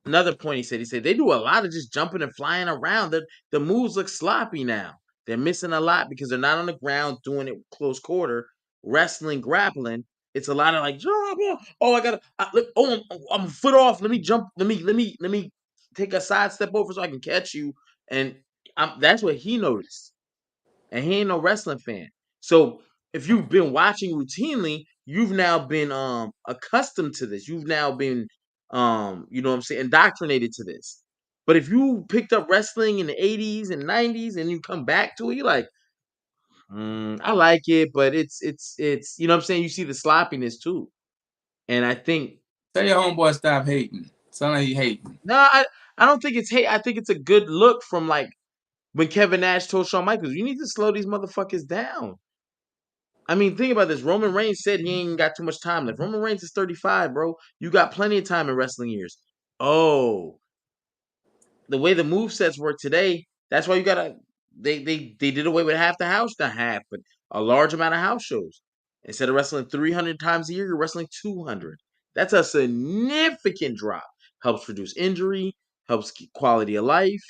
another point he said they do a lot of just jumping and flying around. The moves look sloppy now. They're missing a lot because they're not on the ground doing it close quarter, wrestling, grappling. It's a lot of like, oh, I gotta, I'm a foot off. Let me jump. Let me take a side step over so I can catch you. And that's what he noticed. And he ain't no wrestling fan. So if you've been watching routinely, you've now been accustomed to this. You've now been you know what I'm saying, indoctrinated to this. But if you picked up wrestling in the 80s and 90s and you come back to it, you're like, I like it, but it's you know what I'm saying, you see the sloppiness too. And I think Tell your homeboy stop hating. Sound like he hating. no, I don't think it's hate. I think it's a good look from like when Kevin Nash told Shawn Michaels, you need to slow these motherfuckers down. I mean, think about this. Roman Reigns said he ain't got too much time left. Roman Reigns is 35, bro. You got plenty of time in wrestling years. Oh, the way the move sets work today, that's why you gotta. They did away with half the house, not half, but a large amount of house shows. Instead of wrestling 300 times a year, you're wrestling 200. That's a significant drop. Helps reduce injury, helps keep quality of life.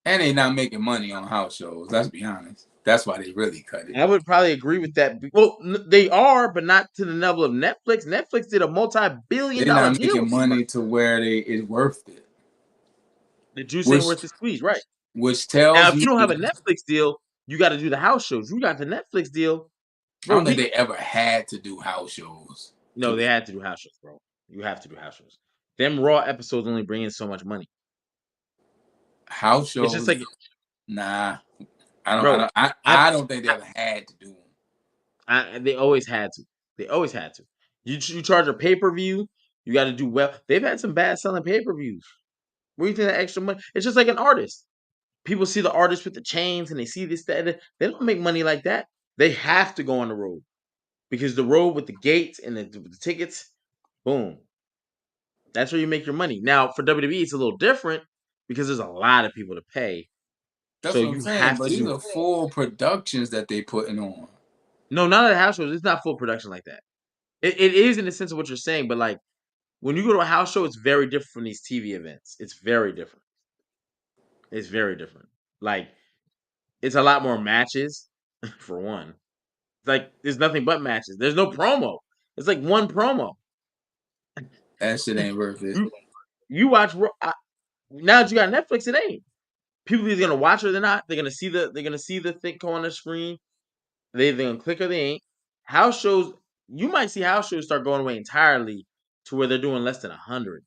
And they not making money on house shows. Let's be honest. That's why they really cut it. I would probably agree with that. Well, they are, but not to the level of Netflix. Netflix did a multi-billion They're dollar not deal making with somebody. money to where it's worth it. The juice ain't Which worth the squeeze, right? which Now, tells if you don't have a me Netflix deal, you got to do the house shows. You got the Netflix deal, I bro. don't think they ever had to do house shows. No, they had to do house shows, bro. You have to do house shows. Them Raw episodes only bring in so much money. House It's just shows, like, nah. I don't. I bro, don't. I, I, I don't think they ever had to do them. they always had to. They always had to. You charge a pay per view. You got to do well. They've had some bad selling pay per views. Where you think that extra money? It's just like an artist. People see the artist with the chains and they see this, that. They don't make money like that. They have to go on the road because the road with the gates and the tickets, boom, that's where you make your money. Now for WWE, it's a little different because there's a lot of people to pay, That's so what I'm you saying. have But to these do. are full productions that they putting on. No, none of the house shows. It's not full production like that. It is in the sense of what you're saying, but like when you go to a house show, it's very different from these TV events. It's very different. It's very different. Like it's a lot more matches for one. Like there's nothing but matches. There's no promo. It's like one promo. That shit ain't worth it. You you watch now that you got Netflix, it ain't. People either gonna watch or they're not. They're gonna see the thing go on the screen. They either gonna click or they ain't. House shows, you might see house shows start going away entirely to where they're doing less than 100.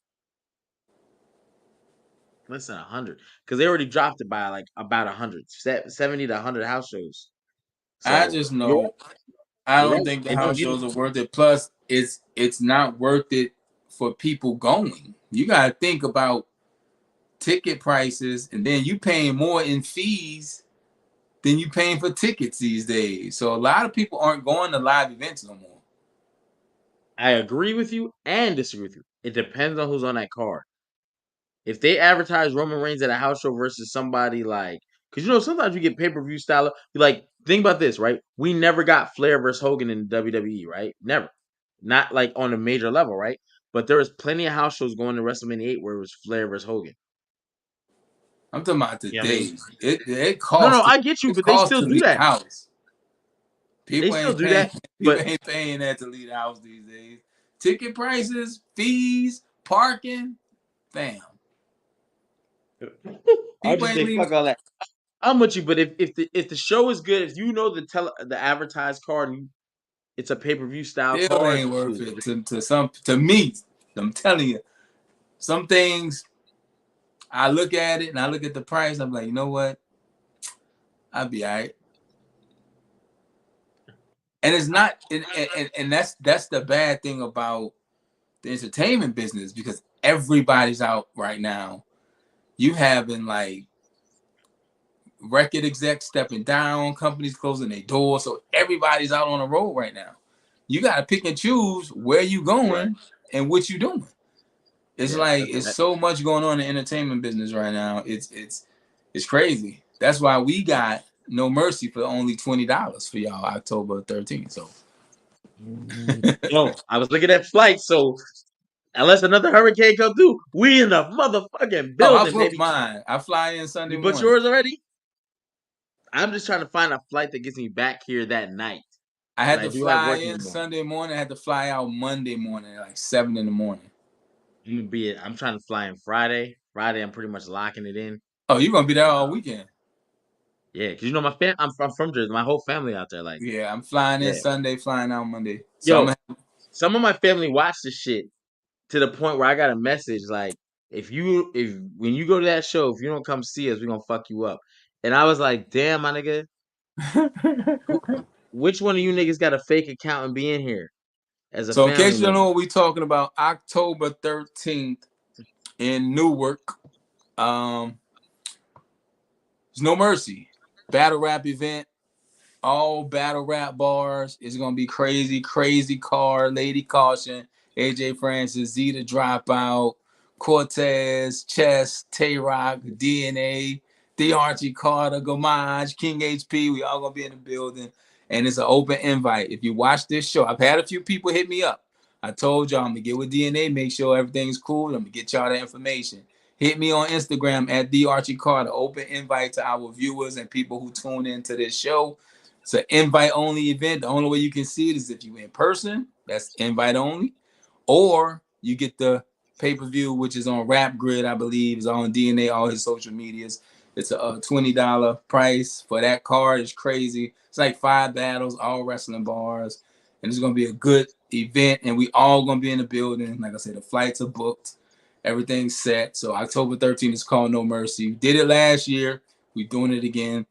Less than 100. Because they already dropped it by like about 100. 70 to 100 house shows. I So just you're know I you're don't right. think the They don't house need it. shows are worth it. Plus, it's not worth it for people going. You gotta think about ticket prices, and then you paying more in fees than you paying for tickets these days. So a lot of people aren't going to live events no more. I agree with you and disagree with you. It depends on who's on that card. If they advertise Roman Reigns at a house show versus somebody like, because sometimes you get pay per view style. Like, think about this, right? We never got Flair versus Hogan in WWE, right? Never, not like on a major level, right? But there was plenty of house shows going to WrestleMania 8 where it was Flair versus Hogan. I'm talking about You know what I mean? today. It No, costs. I get you, It but they costs still to do leave the that. house. They People still ain't do paying. that, People but ain't paying that to leave the house these days. Ticket prices, fees, parking. Damn. I'll People just ain't say leaving. fuck all that. I'm with you, but if the show is good, if you know the advertised card, and it's a pay per view style Still card, ain't worth cool. it to me. I'm telling you, some things I look at it and I look at the price. I'm like, you know what? I'll be all right. And it's not, and that's the bad thing about the entertainment business because everybody's out right now. You having like record execs stepping down, companies closing their doors, so everybody's out on the road right now. You got to pick and choose where you Right. going and what you doing. It's Yeah. like it's so much going on in the entertainment business right now. It's crazy. That's why we got No Mercy for only $20 for y'all October 13th. So Yo, I was looking at flights, so unless another hurricane come through, we in the motherfucking oh, I building, booked baby. mine. I fly in Sunday You booked morning. yours already? I'm just trying to find a flight that gets me back here that night. I Cause had I to do have fly work in in the morning. Sunday morning. I had to fly out Monday morning at like 7 in the morning. I'm trying to fly in Friday. Friday, I'm pretty much locking it in. Oh, you're gonna be there And all weekend. yeah, cause I'm from Jersey. My whole family out there. Like, Yeah, I'm flying in yeah. Sunday, flying out Monday. So Yo, some of my family watched the shit to the point where I got a message like, if when you go to that show, if you don't come see us, we gonna fuck you up. And I was like, damn, my nigga, who, which one of you niggas got a fake account and be in here as a so in family case you don't know member? what we're talking about, October 13th in Newark, um, there's No Mercy battle rap event. All battle rap bars. It's gonna be crazy, crazy car, Lady Caution, AJ Francis, Z the Dropout, Cortez, Chess, Tay Rock, DNA, The Archie Carter, Gomage, King HP. We all gonna be in the building. And it's an open invite. If you watch this show, I've had a few people hit me up. I told y'all I'm gonna get with DNA, make sure everything's cool. I'm gonna get y'all the information. Hit me on Instagram at The Archie Carter. Open invite to our viewers and people who tune into this show. It's an invite only event. The only way you can see it is if you're in person. That's invite only. Or you get the pay-per-view, which is on Rap Grid, I believe, is on DNA, all his social medias. It's a $20 price for that card. It's crazy. It's like 5 battles, all wrestling bars. And it's gonna be a good event. And we all gonna be in the building. Like I said, the flights are booked. Everything's set. So October 13th is called No Mercy. We did it last year. We're doing it again.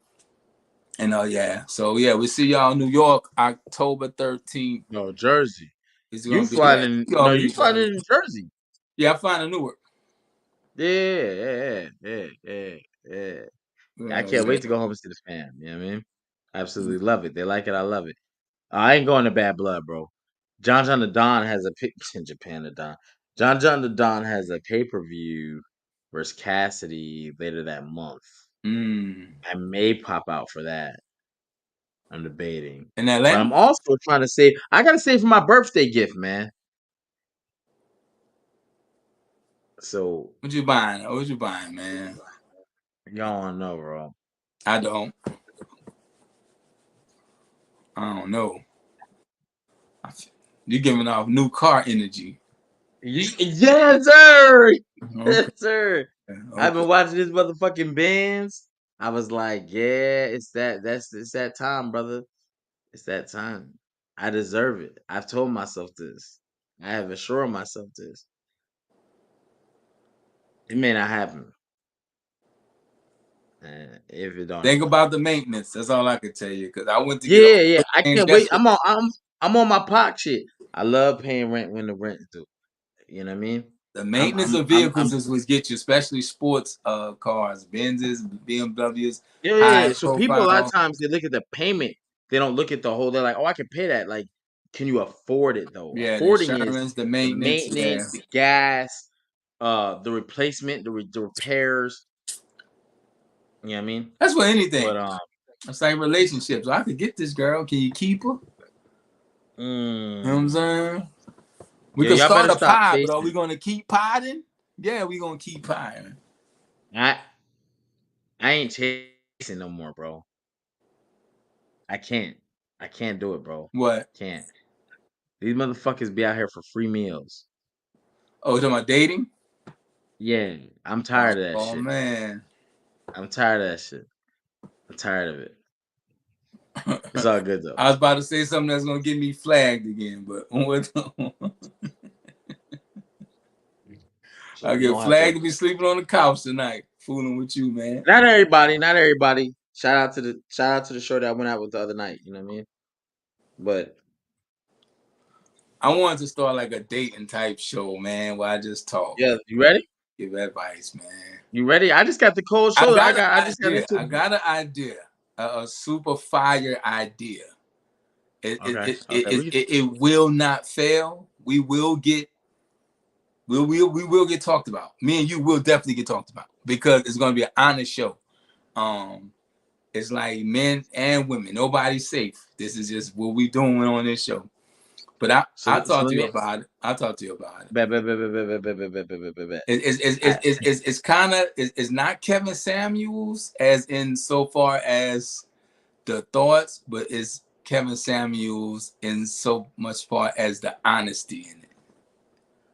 And yeah, so yeah, we see y'all in New York, October 13th. No, Jersey. It's You gonna be flying yeah, in? you No, already you flying Jersey. in Jersey? Yeah, I'm flying to Newark. Yeah. I Yeah, can't yeah. wait to go home and see the fam. You know what I mean? Absolutely love it. They like it. I love it. I ain't going to Bad Blood, bro. John the Don has a in Japan. The Don. John the Don has a pay per view versus Cassidy later that month. Mm. I may pop out for that. I'm debating, In but I'm Atlanta? also trying to save. I gotta save for my birthday gift, man. So What you buying? What you buying, man? y'all wanna know, bro? I don't. I don't know. You're giving off new car energy. Yes, sir. Okay. Yes, sir. I've Okay. been watching this motherfucking bands. I was like, yeah, it's that time, brother. It's that time. I deserve it. I've told myself this. I have assured myself this. It may not happen. If it don't, it Think don't. about the maintenance. That's all I can tell you. Cause I went to get Yeah. all I things can't wait. yesterday. I'm on my pock shit. I love paying rent when the rent's due. You know what I mean? The maintenance of vehicles is what gets you, especially sports cars, Benzes, BMWs, yeah. high So people a lot of profile. times they look at the payment. They don't look at the whole. They're like, oh, I can pay that. Like, can you afford it though? Yeah, the Affording is insurance, the the maintenance. Yeah, maintenance, the gas, the replacement, the repairs. You know what I mean? that's what anything. But It's like relationships. I could get this girl. Can you keep her? You know what I'm mm, saying? We yeah, could y'all start better a stop pod, but are we chasing. going to keep podding? Yeah, we going to keep podding. I I ain't chasing no more, bro. I can't. I can't do it, bro. What? Can't. These motherfuckers be out here for free meals. Oh, you talking about dating? Yeah, I'm Oh, tired of that oh shit. man. I'm tired of that shit. I'm tired of it. It's all good though. I was about to say something that's going to get me flagged again, but So I you get don't have to. flagged to be sleeping on the couch tonight, fooling with you, man. Not everybody. Not everybody. Shout out to the show that I went out with the other night. You know what I mean? But I wanted to start like a dating type show, man, where I just talk, yeah, you ready? give advice, man. You ready? I just got the cold I shoulder. got an I just got idea. into I it. got an idea. A super fire idea. It it, Okay. it, Okay. it, it, it will not fail. We will get talked about. Me and you will definitely get talked about because it's gonna be an honest show. Um, it's like men and women. Nobody's safe. This is just what we doing on this show. But I'll So talk let to you me. about it. I'll talk to you about it. Bet, bet, bet, bet, bet, bet, bet, bet, bet, bet, bet, bet, bet. I, It's kind of it's not Kevin Samuels as in so far as the thoughts, but it's Kevin Samuels in so much far as the honesty in it.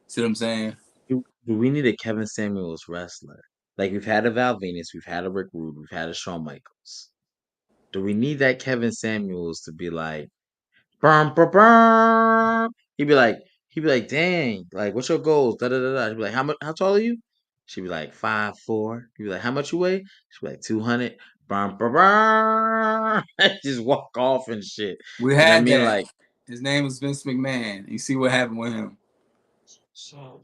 See what I'm saying? do we need a Kevin Samuels wrestler? Like we've had a Val Venus, we've had a Rick Rude, we've had a Shawn Michaels. Do we need that Kevin Samuels to be like, bum, bum, bum. He'd be like, dang, like, what's your goals? Da da da da. He'd be like, how tall are you? She'd be like 5'4". He'd be like, how much you weigh? She'd be like 200. Bum, bum, bum. Just walk off and shit. We You know what I had mean? that. Like, His name was Vince McMahon. You see what happened with him. so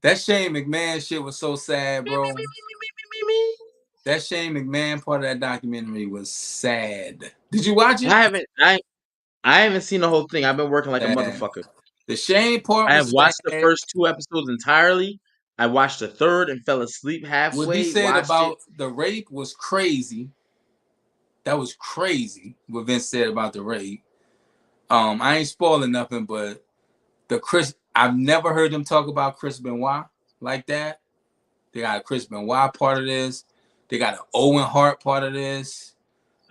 That Shane McMahon shit was so sad, me, me, bro. me, me, me, me, me, me. That Shane McMahon part of that documentary was sad. Did you watch it? I haven't I haven't seen the whole thing. I've been working like a Sad. motherfucker. The Shane part I have was watched the sad. first 2 episodes entirely. I watched the third and fell asleep What he halfway, said watched it. about the rape was crazy. That was crazy. What Vince said about the rape. I ain't spoiling nothing, but I've never heard them talk about Chris Benoit like that. They got a Chris Benoit part of this. They got an Owen Hart part of this.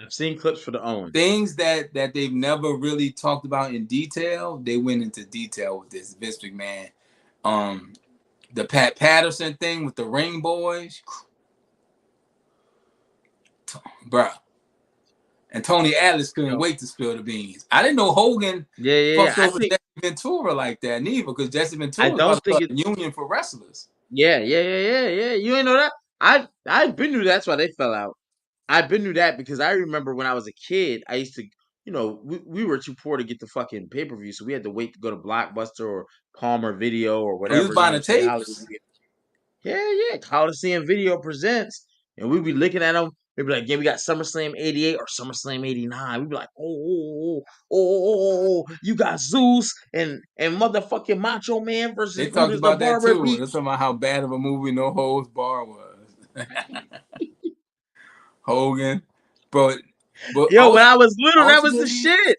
I've seen clips for the Owen. Things that they've never really talked about in detail. They went into detail with this Vince McMahon. Um, the Pat Patterson thing with the Ring Boys, bruh. And Tony Atlas couldn't Yo. wait to spill the beans. I didn't know Hogan Yeah, yeah, yeah. fucked I over think Jesse Ventura like that, neither, because Jesse I Ventura was don't about to think start it. a union for wrestlers. Yeah, yeah, yeah, yeah, yeah. You ain't know that? I've been knew that's why they fell out. I've been knew that because I remember when I was a kid, I used to, we were too poor to get the fucking pay per view, so we had to wait to go to Blockbuster or Palmer Video or Oh, he was whatever. You buying know the what I'm saying? Hollywood tapes. Video. Yeah, yeah. Coliseum Video presents, and we'd be looking at them. They'd be like, "Yeah, we got SummerSlam '88 or SummerSlam '89." We'd be like, you got Zeus and motherfucking Macho Man They versus talked Brutus the about that Barber too. beat." They're talking about how bad of a movie No Holds Bar was. Hogan, bro. But Yo, when I was little, that was the ultimately, shit.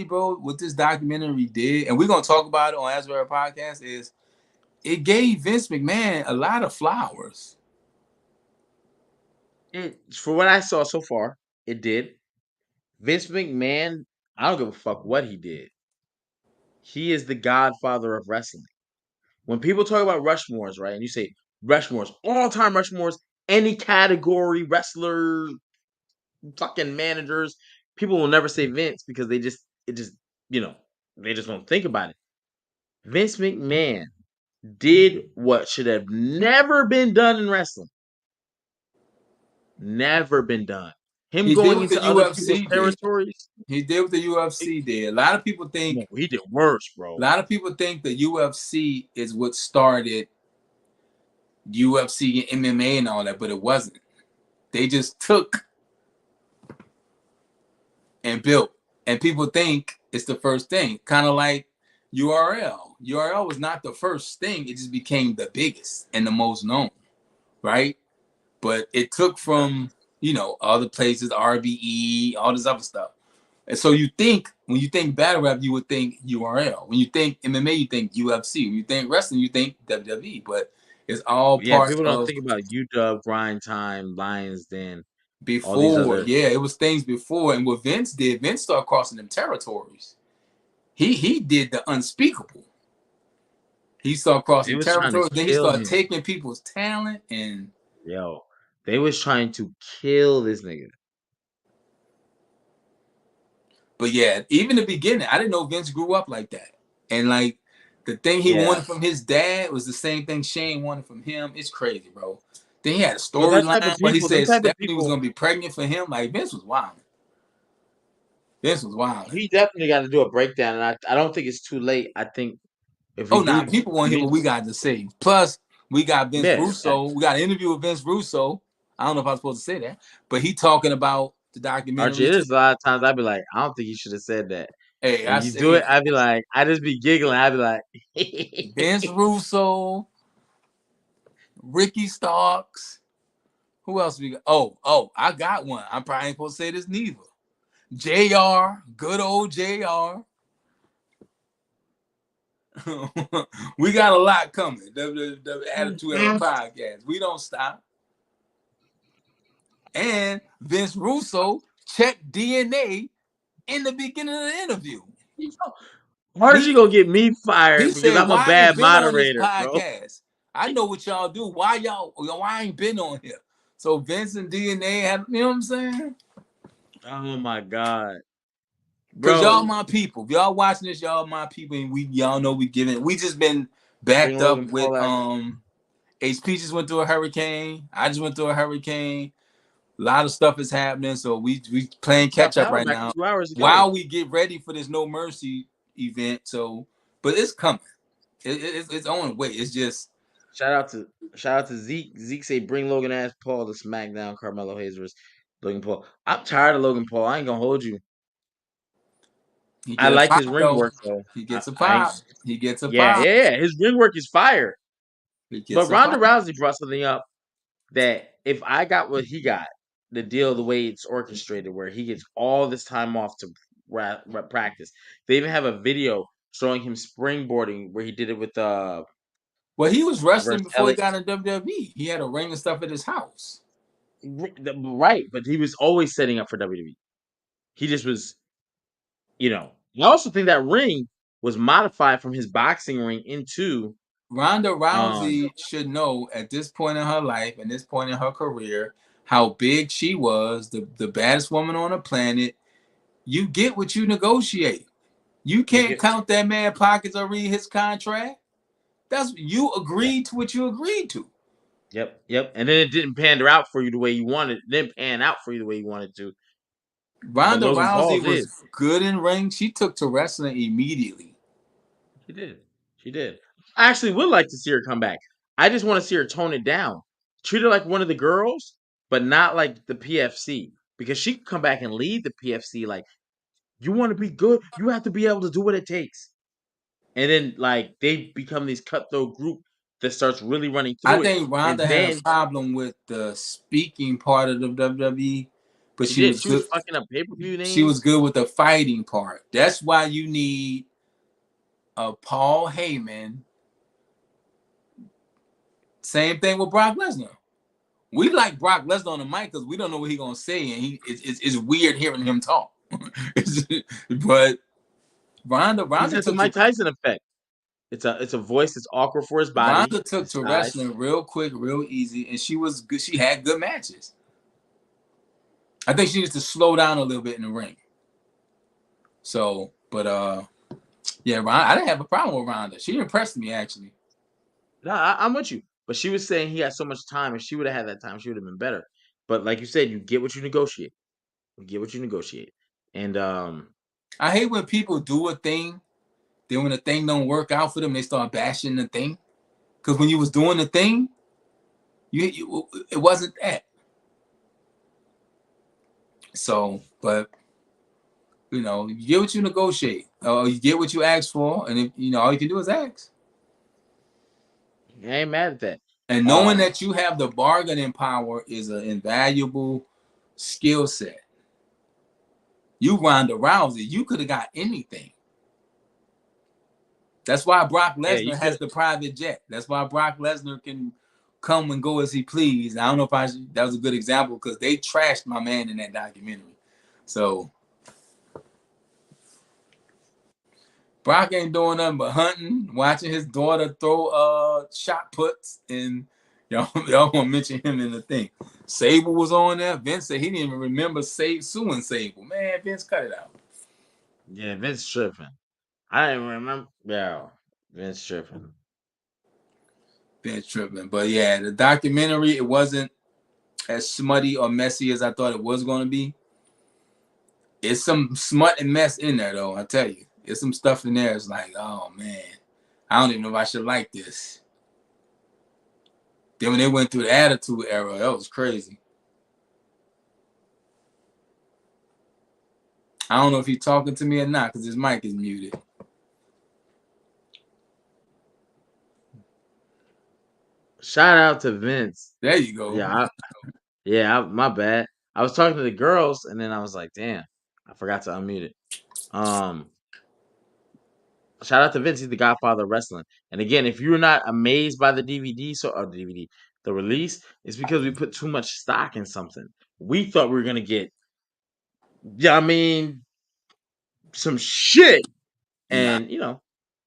bro, what this documentary did, and we're gonna talk about it on Asbury Podcast, is it gave Vince McMahon a lot of flowers. For what I saw so far, it did. Vince McMahon, I don't give a fuck what he did. He is the godfather of wrestling. When people talk about Rushmores, right, and you say Rushmores, all time Rushmores, any category, wrestler, fucking managers, people will never say Vince because you know, they just don't think about it. Vince McMahon did what should have never been done in wrestling. Never been done. Him He did going what the into other people's UFC did. territories. He did what the UFC did. A lot of people No, think he did worse, a bro. lot of people think the UFC is what started UFC and MMA and all that, but it wasn't. They just took and built. And people think it's the first thing. Kind of like URL. URL was not the first thing, it just became the biggest and the most known, right? But it took from, other places, RBE, all this other stuff. And so you think, when you think battle rap, you would think URL. When you think MMA, you think UFC. When you think wrestling, you think WWE. But it's all Yeah, part people don't of think about UW, Grind Time, Lions Den, all these before. other. Yeah, it was things before. And what Vince did, Vince started crossing them territories. He did the unspeakable. He started They crossing was trying to territories. Then he kill started him. taking people's talent and Yo, they was trying to kill this nigga. but yeah, even the beginning, I didn't know Vince grew up like that. And like the thing he Yeah. wanted from his dad was the same thing Shane wanted from him. It's crazy, bro. Then he had a Well, that type of storyline where he people, them said type of Stephanie was people, gonna be pregnant for him. Like Vince was wild. Vince was wild. he definitely got to do a breakdown, and I don't think it's too late. I think if we Oh, nah, do, people want to hear we what we got to say. Plus, we got Vince yeah, Russo. We got an interview with Vince Russo. I don't know if I'm supposed to say that, but he talking about the Archie. documentary too. There's a lot of times I'd be like, I don't think you should have said that. Hey, And I you do it, say I'd be like, I just be giggling. I'd be like, Vince Russo, Ricky Starks. Who else we got? I got one. I probably ain't supposed to say this neither. JR, good old JR. We got a lot coming. The Attitude Era podcast. We don't stop. And Vince Russo checked DNA in the beginning of the interview. Archie He gonna get me he fired because said, I'm a "Why I ain't bad been on this moderator, bro. podcast? I know what y'all do. Why I ain't been on here?" So Vince and DNA have, you know what I'm saying? Oh my god, Cause y'all bro. my people. If y'all watching this, y'all my people, and y'all know we just been Bring backed up Logan with Paul out. HP just went through a hurricane. I just went through a hurricane. A lot of stuff is happening, so we playing Got catch up power right back now 2 hours ago. while we get ready for this No Mercy event. So, but it's coming. It's on the way. It's just Shout out to shout out to Zeke. Zeke say bring Logan ass Paul to SmackDown. Carmelo Hayes versus Logan Paul. I'm tired of Logan Paul. I ain't gonna hold you. he I get a like his pop ring though. work though. He gets a I ain't, pop. He gets a yeah, pop. yeah, yeah. His ring work is fire. He But gets a Ronda pop. Rousey brought something up that if I got what he got, the deal the way it's orchestrated, where he gets all this time off to practice. They even have a video showing him springboarding where he did it with Well, he was wrestling versus before he Elliot. got in WWE. He had a ring and stuff at his house. Right, but he was always setting up for WWE. He just was, you know. I also think that ring was modified from his boxing ring into Ronda um Rousey should know at this point in her life and this point in her career how big she was, the baddest woman on the planet. You get what you negotiate. You you can't get count that man pockets or read his contract. That's you yeah, agreed to what you agreed to. yep. And then it didn't pan out for you the way you wanted. It didn't pan out for you the way you wanted to. But Ronda Logan Paul Rousey did. was good in ring. She took to wrestling immediately. She did. She did. I actually would like to see her come back. I just want to see her tone it down. Treat her like one of the girls, but not like the PFC. Because she can come back and lead the PFC. Like, you want to be good, you have to be able to do what it takes. And then, like, they become this cutthroat group that starts really running I through it. think And Ronda had a then problem with the speaking part of the WWE, but she she did. was She was good. fucking up pay per view She was names. good with the fighting part. That's why you need a Paul Heyman. Same thing with Brock Lesnar. We like Brock Lesnar on the mic because we don't know what he's gonna say, and it's weird hearing him talk. But He's got the Mike Tyson effect. It's a voice that's awkward for his body, Ronda took his to size. wrestling real quick, real easy, and she was good. She had good matches. I think she needs to slow down a little bit in the ring. So, but yeah, I didn't have a problem with Ronda. She impressed me actually. No, I'm with you. But she was saying he had so much time. If she would have had that time, she would have been better. But like you said, you get what you negotiate. You get what you negotiate. And I hate when people do a thing, then when the thing don't work out for them, they start bashing the thing. Because when you was doing the thing, it wasn't that. So, but you get what you negotiate, or you get what you ask for, and if, all you can do is ask. I ain't mad at that. And knowing that you have the bargaining power is an invaluable skill set. You Ronda Rousey, you could have got anything. That's why Brock Yeah, you Lesnar could. has the private jet. That's why Brock Lesnar can come and go as he please. I don't know if that was a good example because they trashed my man in that documentary. So Brock ain't doing nothing but hunting, watching his daughter throw shot puts, and y'all gonna mention him in the thing. Sable was on there. Vince said he didn't even remember suing Sable. Man, Vince, cut it out. Yeah, Vince tripping. I didn't remember. Yeah, Vince tripping. Vince tripping. But yeah, the documentary, it wasn't as smutty or messy as I thought it was going to be. It's some smut and mess in there, though. I tell you, there's some stuff in there. It's like, oh man, I don't even know if I should like this. Then when they went through the Attitude Era, that was crazy. I don't know if he's talking to me or not because his mic is muted. Shout out to Vince. There you go. My bad. I was talking to the girls, and then I was like, damn, I forgot to unmute it. Shout out to Vince. He's the godfather of wrestling. And again, if you're not amazed by the DVD, the release, it's because we put too much stock in something. We thought we were gonna get, yeah, I mean, some shit, Nah, and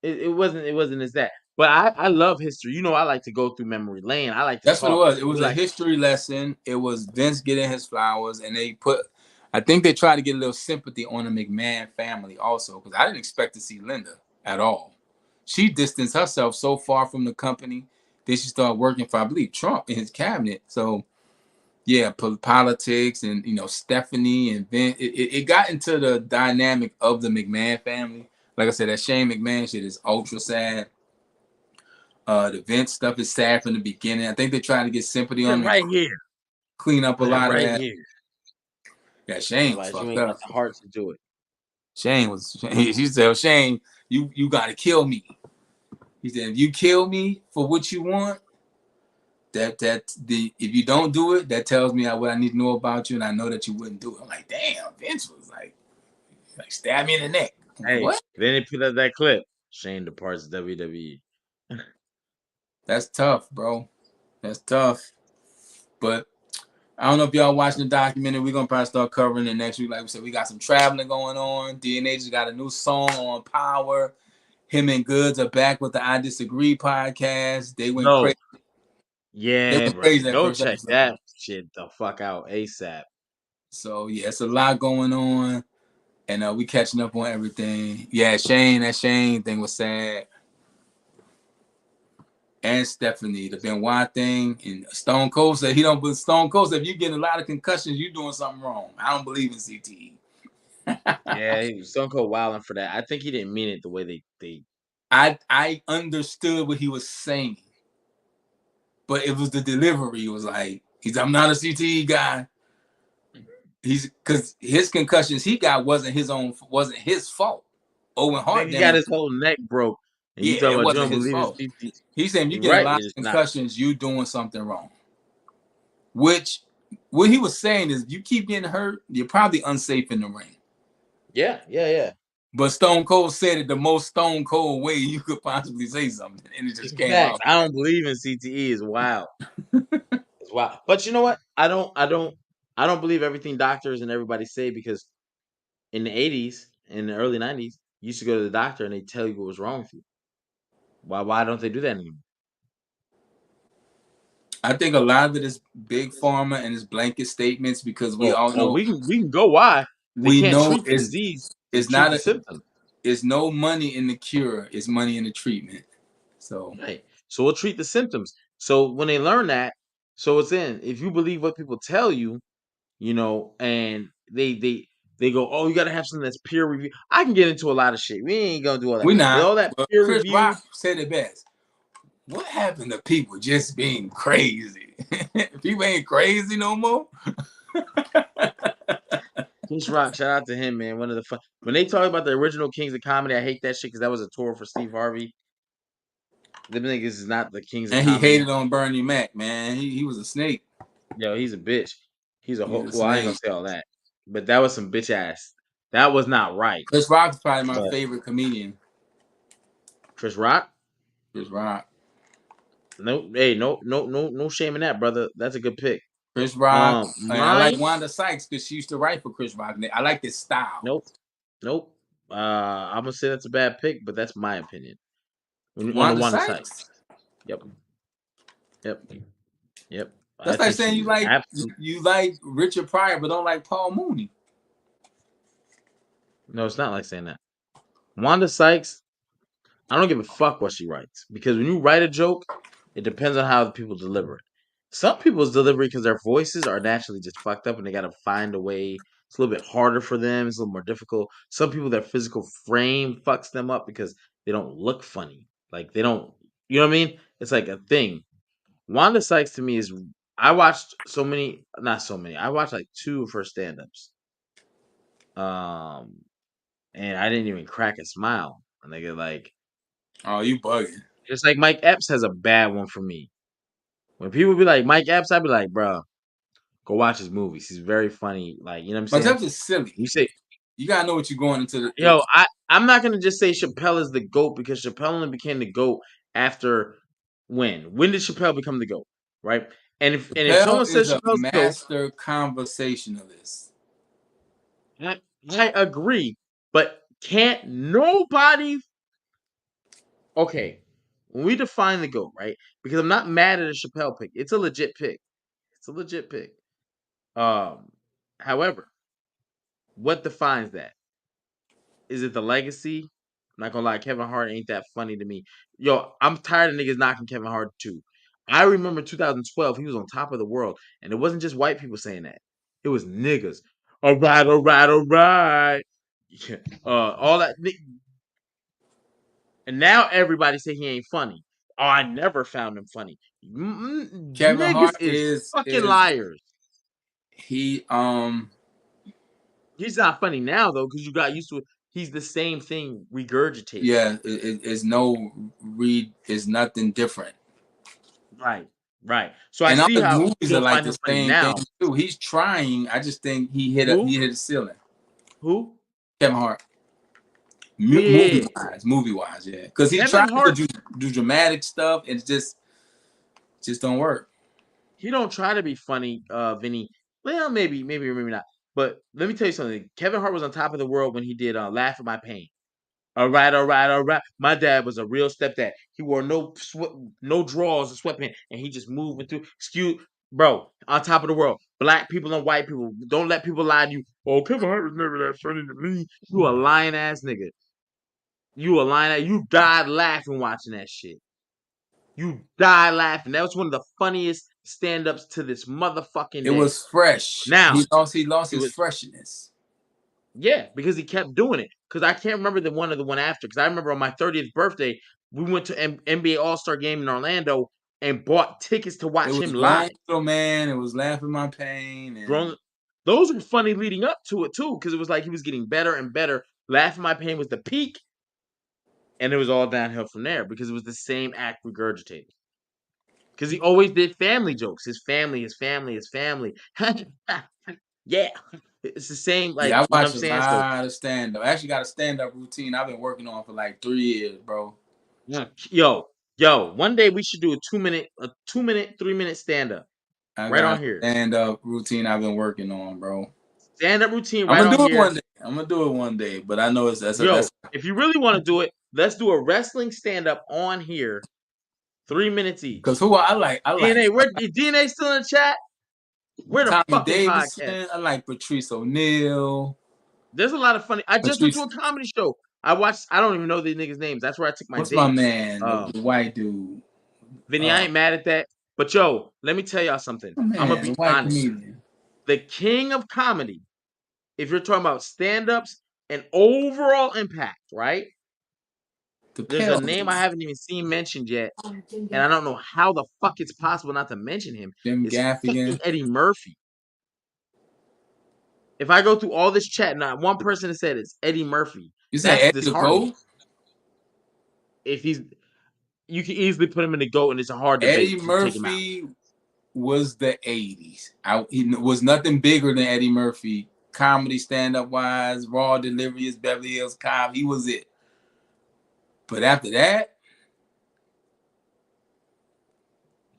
it wasn't as that. But I love history. I like to go through memory lane. I like to that's what it talk. was. It was We a like, history lesson. It was Vince getting his flowers, and I think they tried to get a little sympathy on the McMahon family also, because I didn't expect to see Linda at all. She distanced herself so far from the company that she started working for, I believe, Trump in his cabinet. So yeah, politics and Stephanie and Vince. It got into the dynamic of the McMahon family. Like I said, that Shane McMahon shit is ultra sad. The Vince stuff is sad from the beginning. I think they tried to get sympathy put it on him, right here, clean up a put it lot of right that. here. Yeah, Shane was Otherwise, you fucked ain't up. got the heart to do it. She said, Shane, you gotta kill me. He said, if you kill me for what you want, if you don't do it, that tells me what I need to know about you, and I know that you wouldn't do it. I'm like, damn, Vince was like stab me in the neck. I'm like, Hey, what? then they put out that clip. Shane departs WWE. That's tough, bro. That's tough. But I don't know if y'all watching the documentary. We're gonna probably start covering it next week. Like we said, we got some traveling going on. DNA just got a new song on Power. Him and Goods are back with the I Disagree podcast. They went No, crazy. They yeah, went bro. crazy that Go first check episode. that shit the fuck out ASAP. So yeah, it's a lot going on, and we catching up on everything. Yeah, that Shane thing was sad. And Stephanie, the Benoit thing, and Stone Cold said he don't. But Stone Cold said if you're getting a lot of concussions, you're doing something wrong. I don't believe in CTE. Yeah, he was Stone Cold wilding for that. I think he didn't mean it the way they. I understood what he was saying, but it was the delivery. It was like I'm not a CTE guy. He's because his concussions he got wasn't his fault. Owen Hart Nigga got damn. his whole neck broke, and Yeah, you talking it about you wasn't don't his believe in fault. CT? He said if you get a Right? lot It of is not. concussions, you doing something wrong. Which what he was saying is you keep getting hurt, you're probably unsafe in the ring. Yeah, yeah, yeah. But Stone Cold said it the most Stone Cold way you could possibly say something, and it just came Facts. out. I don't believe in CTE. Is wild. It's wild. But you know what? I don't believe everything doctors and everybody say because in the 80s, in the early 90s, you used to go to the doctor and they tell you what was wrong with you. Why don't they do that anymore? I think a lot of it is big pharma and his blanket statements because we Oh, all oh, know we can go why. They we can't know treat the disease. They it's treat not the symptom. it's no money in the cure, it's money in the treatment. So Right. So we'll treat the symptoms. So when they learn that, so it's in. If you believe what people tell you, and they go, oh, you got to have something that's peer review. I can get into a lot of shit. We ain't gonna do all that. We But not. all that But peer Chris review. Rock said it best. What happened to people just being crazy? People ain't crazy no more. Chris Rock, shout out to him, man. One of the fun. When they talk about the original Kings of Comedy, I hate that shit because that was a tour for Steve Harvey. Them niggas is not the Kings of And he Comedy. hated on Bernie Mac, man. He was a snake. Yo, he's a bitch. He's a He's whole. a Well, I ain't gonna snake. say all that, but that was some bitch ass. That was not right. Chris Rock's probably my But favorite comedian. Chris Rock, Chris Rock. no, hey, no shame in that, brother. That's a good pick. Chris Rock. And I like Mine, Wanda Sykes because she used to write for Chris Rock. I like his style. nope, nope. I'm gonna say that's a bad pick, but that's my opinion. On the Wanda one side, Sykes. yep, yep, yep. I That's like think saying she's absolute. you like Richard Pryor but don't like Paul Mooney. No, it's not like saying that. Wanda Sykes, I don't give a fuck what she writes because when you write a joke, it depends on how the people deliver it. Some people's delivery because their voices are naturally just fucked up and they got to find a way. It's a little bit harder for them. It's a little more difficult. Some people, their physical frame fucks them up because they don't look funny. Like they don't, you know what I mean? It's like a thing. Wanda Sykes to me is. I watched so many, not so many. I watched like two of her stand-ups. Um, and I didn't even crack a smile. And they get like, Oh, you bugging. it's like Mike Epps has a bad one for me. When people be like Mike Epps, I'd be like, bro, go watch his movies. He's very funny. Like, you know what I'm But saying? that's just silly. You say, You gotta know what you're going into yo, I'm not gonna just say Chappelle is the GOAT because Chappelle only became the GOAT after when? When did Chappelle become the GOAT? Right? And if Chappelle someone is says a Chappelle's the GOAT, master conversationalist. I agree. But can't nobody okay. When we define the GOAT, right? Because I'm not mad at a Chappelle pick. It's a legit pick. It's a legit pick. Um, however, what defines that? Is it the legacy? I'm not gonna lie, Kevin Hart ain't that funny to me. Yo, I'm tired of niggas knocking Kevin Hart too. I remember 2012, he was on top of the world, and it wasn't just white people saying that. It was niggas. All right, all right, all right. Yeah, all that, and now everybody say he ain't funny. Oh, I never found him funny. Kevin Niggas Hart is fucking is liars. he He's not funny now though, because you got used to it. He's the same thing regurgitated. yeah, it's no read is nothing different. Right, right. So I And all see his how you movies are don't like find the him funny same thing now. too. He's trying. I just think Who? he hit a ceiling. Who? Kevin Hart. Yeah. Movie wise, yeah. Because he Kevin tries to Hart, do dramatic stuff, and it just don't work. he don't try to be funny, Vinny. Well, maybe not. But let me tell you something. Kevin Hart was on top of the world when he did Laugh at My Pain. All right, all right, all right. My dad was a real stepdad. He wore no drawers or sweatpants, and he just moving through. Excuse, bro, on top of the world. Black people and white people. Don't let people lie to you. Oh, Kevin Hart was never that funny to me. You a lying ass nigga. You a lying ass. You died laughing watching that shit. You died laughing. That was one of the funniest stand-ups to this motherfucking It day. was fresh. Now, He lost it his was freshness. yeah, because he kept doing it. Because I can't remember the one or the one after. Because I remember on my 30th birthday, we went to NBA All-Star game in Orlando and bought tickets to It watch him was Grown live. Little Man. It was Laughing My Pain, and Grown, those were funny leading up to it too, because it was like he was getting better and better. Laughing My Pain was the peak, and it was all downhill from there because it was the same act regurgitated. Because he always did family jokes. His family, his family, his family. Yeah, it's the same. Like yeah, I you know what I'm watch a saying. So lot of stand up. I actually got a stand up routine I've been working on for like 3 years, bro. yeah, yo, one day we should do a 2 minute, 3 minute stand up I right got on a here. stand up routine I've been working on, bro. Stand up routine I'm right gonna on do it here. one day. I'm gonna do it one day, but I know Yo, that's if you really want to do it, let's do a wrestling stand up on here, 3 minutes because each. who I like DNA, where DNA still in the chat? Where the Tommy fucking podcast? Davidson. I like Patrice O'Neal. There's a lot of funny. I just went to Patrice, a comedy show. I watched. I don't even know these niggas' names. That's where I took my what's my dates. man, the white dude? Vinny, I ain't mad at that. But yo, let me tell y'all something. My I'm gonna man, the be white honest. comedian. The king of comedy if you're talking about stand-ups and overall impact, right? The There's a Pale name I Man, haven't even seen mentioned yet, and I don't know how the fuck it's possible not to mention him. Jim Is fucking Gaffigan. Eddie Murphy. If I go through all this chat, not one person has said it's Eddie Murphy. You saying That's Eddie the disheartening. Goat? If he's, you can easily put him in the GOAT, and it's a hard Eddie debate to take him out. Murphy was the 80s. He was nothing bigger than Eddie Murphy. Comedy, stand-up wise, raw delivery is Beverly Hills Cop. He was it. But after that,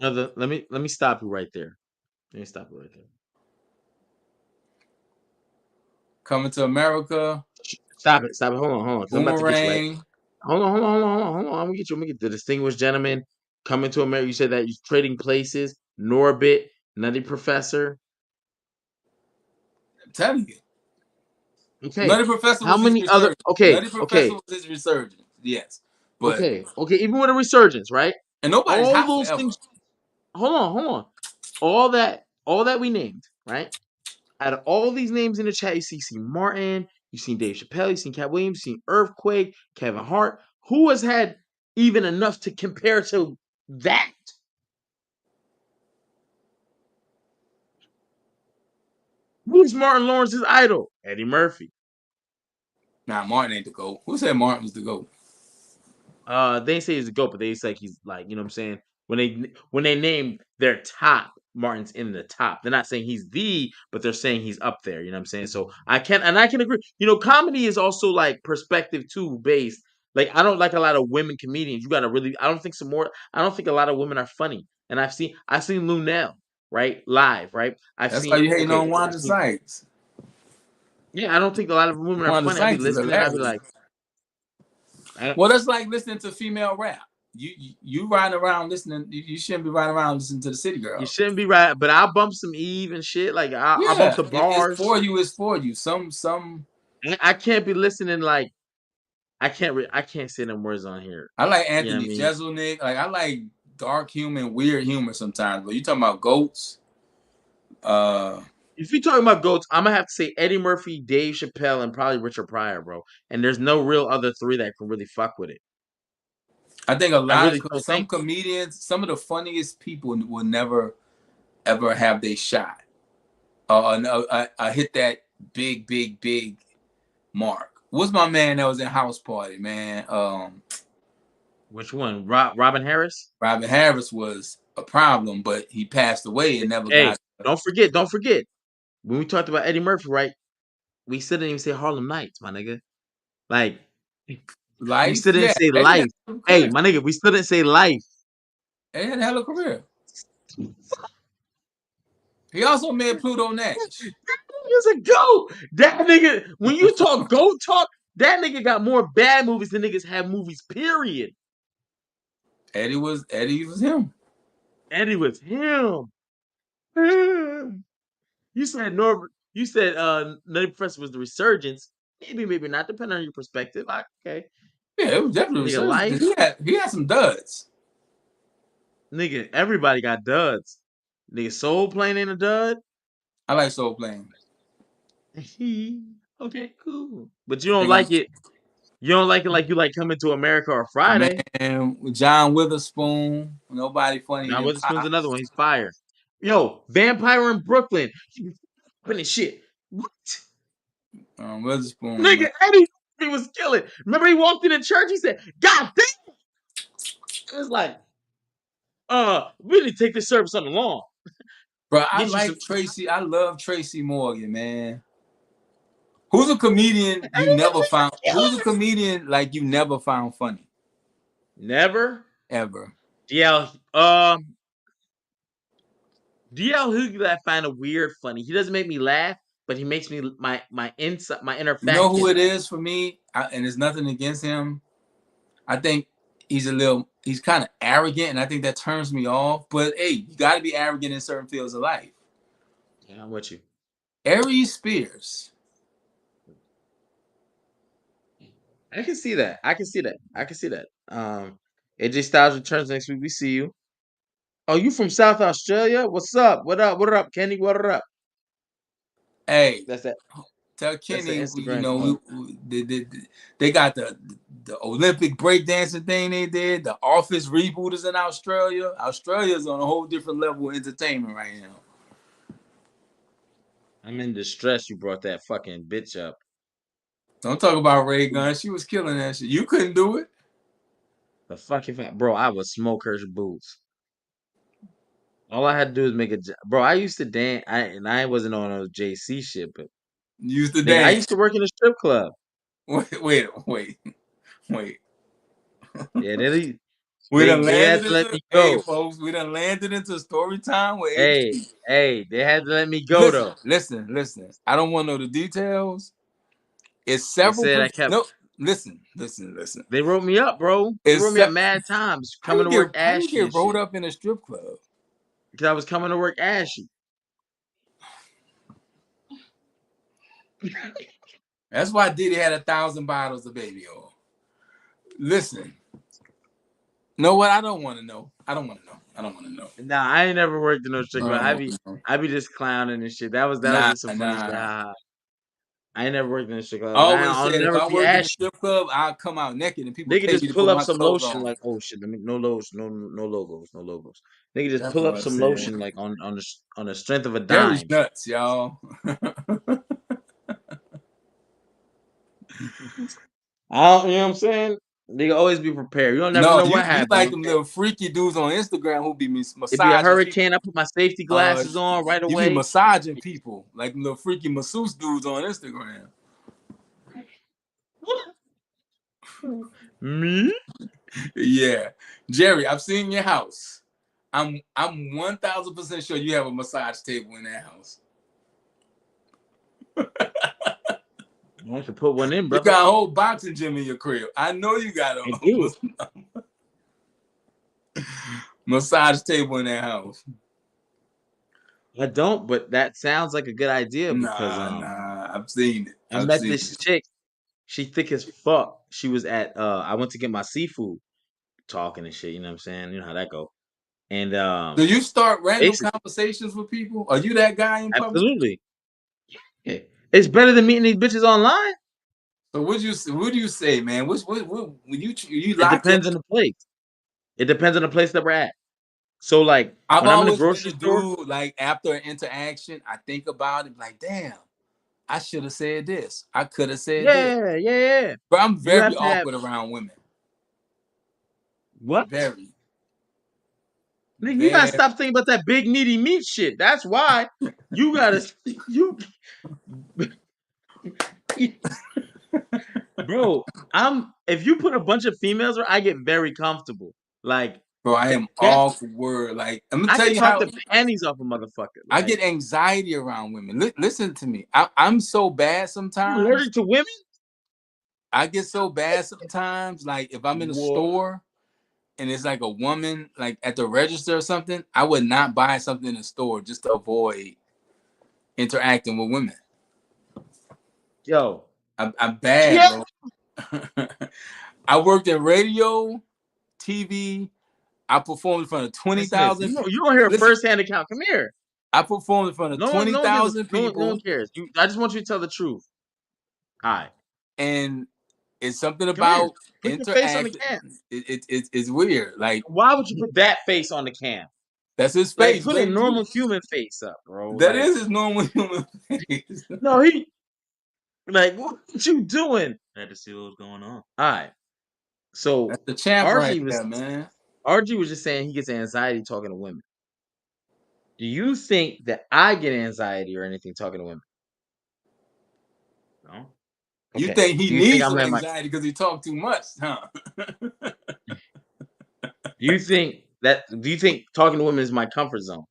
Let me stop you right there. Let me stop you right there. Coming to America, Stop it. Stop it. Hold on. 'Cause I'm about to get you right. Boomerang. Hold on. I'm gonna get you. I'm gonna get the distinguished gentleman coming to America. You said that you're trading places. Norbit, Nutty Professor. I'm telling you. Okay. Nutty Professor How was his many other? resurgence. Okay. Nutty Professor Okay. was his resurgence. Yes. But Okay. Even with a resurgence, right? and nobody's All hot those forever. things. Hold on. All that we named, right? Out of all these names in the chat, you see Martin, you seen Dave Chappelle, you seen Cat Williams, you seen Earthquake, Kevin Hart. Who has had even enough to compare to that? Who's Martin Lawrence's idol? Eddie Murphy. Nah, Martin ain't the GOAT. Who said Martin was the GOAT? They didn't say he's a GOAT, but they say he's like, you know what I'm saying? When they name their top, Martin's in the top. They're not saying he's the, but they're saying he's up there. You know what I'm saying? So I can agree. Comedy is also like perspective too based. Like I don't like a lot of women comedians. You gotta really. I don't think a lot of women are funny. And I've seen Lunel right live right. I've That's why seen you hating okay. on I've Wanda seen Sykes. yeah. I don't think a lot of women are Wanda funny. I'd be Sykes is listening. I'd be hilarious. like, I, Well, that's like listening to female rap. You riding around listening. You shouldn't be riding around listening to the City you Girls. shouldn't be right, but I'll bump some Eve and shit. Like I'll bump Yeah, the if it's bars. for you, it's for you. Some. I can't be listening like I can't say them words on here. I like You know what I Anthony mean? Jeselnik. Like I like dark humor, weird humor sometimes. But you talking about goats? Uh, If you're talking about goats, I'm gonna have to say Eddie Murphy, Dave Chappelle, and probably Richard Pryor, bro. And there's no real other three that can really fuck with it. I think a I lot really of don't some think. comedians, some of the funniest people will never ever have they shot. No, I hit that big mark. What's my man that was in House Party, man? Which one? Robin Harris? Robin Harris was a problem, but he passed away and never Hey, got don't forget. When we talked about Eddie Murphy, right? We still didn't even say Harlem Nights, my nigga. Like, we life. still didn't Yeah, say Eddie had life. a Hey, career. my nigga, we still didn't say life. Eddie had a hell of a career. He also made Pluto Nash. He's a goat. That nigga, when you talk goat talk, that nigga got more bad movies than niggas have movies, period. Eddie was him. Eddie was him. You said Norbert, you said Nutty Professor was the resurgence. Maybe not, depending on your perspective. Okay. Yeah, it was definitely Nigga, resurgence life. because he had some duds. Nigga, everybody got duds. Nigga, Soul Plane ain't a dud. I like Soul Plane. Okay, cool. But you I don't think I'm like it. You don't like it like you like Coming to America or Friday. man John Witherspoon. Nobody funny John than Witherspoon's another Pops. one. He's fire. Yo, Vampire in Brooklyn. You fucking shit. What? Witherspoon, man. Nigga, Eddie he was killing. Remember he walked in the church, he said, God damn. It was like, we need to take this service on the lawn. Bro, I Get you some like Tracy. I love Tracy Morgan, man. Who's a comedian you never found? Who's a comedian like you never found funny Never. ever? DL DL Hughley I find a weird funny. He doesn't make me laugh, but he makes me my inside my inner You know fat who kid it laugh. is for me, and it's nothing against him. I think he's kind of arrogant, and I think that turns me off. But hey, you got to be arrogant in certain fields of life. Yeah, I'm with you. Aries Spears. I can see that. I can see that. AJ Styles returns next week. We see you. Oh, you from South Australia? What's up? What up? What up, Kenny? What up? Hey, That's that. Tell That's an Kenny, Instagram queen. they got the Olympic breakdancing thing they did. The Office reboot is in Australia. Australia's on a whole different level of entertainment right now. I'm in distress. You brought that fucking bitch up. Don't talk about Ray Gun. She was killing that shit. You couldn't do it. The fucking bro, I would smoke her boots. All I had to do is make a bro. I used to dance, and I wasn't on no JC shit, but You used to nigga, I dance. used to work in a strip club. Wait. Yeah, they We done they had landed to let into me go. folks. We done landed into story time with Hey, HP. hey, they had to let me go Listen, though. listen. I don't want to know the details. It's They several. said I kept. No, listen. They wrote me up, bro. They wrote It's me up mad times coming to work how you ashy get and rolled shit up in a strip club? because I was coming to work ashy. That's why Diddy had 1,000 bottles of baby oil. Listen, know what? I don't want to know. I don't want to know. Nah, I ain't never worked in no strip I club. don't want to know. I be just clowning and shit. That was Nah, just some funny shit. nah. I ain't never worked in a strip I club. always I'll said if never I be worked in a ashy. strip club, I'll come out naked and people Nigga pay just me to pull put up my some clothes lotion on. like, oh shit, no logos, no logos, no logos. Nigga just That's pull up what I some said. lotion like on the strength of a Jerry's dime. nuts, y'all. You know what I'm saying? Nigga always be prepared. You don't never No, know what you happens. like them little freaky dudes on Instagram who be It be a massaging hurricane. I people. put my safety Uh, glasses on right you be away. massaging people like them little freaky masseuse dudes on Instagram. Me? Yeah, Jerry, I've seen your house. I'm 1,000% sure you have a massage table in that house. I want to put one in, You brother. got a whole boxing gym in your crib. I know you got I do. a massage table in that house. I don't, but that sounds like a good idea because Nah. I've seen it. I met this chick. She thick as fuck. She was at I went to get my seafood talking and shit, you know what I'm saying? You know how that go. And Do you start random basically conversations with people? Are you that guy in public? absolutely. Yeah. It's better than meeting these bitches online. So what do you say, man? What when you It lock your? depends on the place. It depends on the place that we're at. So like I've when I'm in the always been grocery a store, dude like after an interaction, I think about it like, damn, I should have said this. I could have said this. yeah. But I'm You very have to have awkward around women. what? Very, Nigga, you gotta very. stop thinking about that big needy meat shit. That's why you gotta you bro. I'm if you put a bunch of females where I get very comfortable. Like Bro, I am that awkward. Like I'm gonna I tell can you talk how the panties off a motherfucker. I Like get anxiety around women. Listen to me. I'm so bad you sometimes. allergic to women? I get so bad sometimes. Like if I'm in a What? store and it's like a woman like at the register or something, I would not buy something in the store just to avoid interacting with women. Yo. I'm bad, Yeah. bro. I worked in radio, TV. I performed in front of Listen to this. 20,000 people. You don't hear a Listen, first-hand account. Come here. I performed in front of No one gives a 20,000 no one people, cares. I just want you to tell the truth. All right. and it's something Come here. about Put your face on the interacting. cam. It's weird. Like Why would you put that face on the cam? that's his Like, face, put a baby. normal human face up, bro. That Like, is his normal human face. no, like, what you doing? I had to see what was going on. All right. So That's the champ right RG was there, man. RG was just saying he gets anxiety talking to women. Do you think that I get anxiety or anything talking to women? No. You Okay. think he Do you think needs I'm some in my? anxiety because he talked too much, huh? Do you think talking to women is my comfort zone?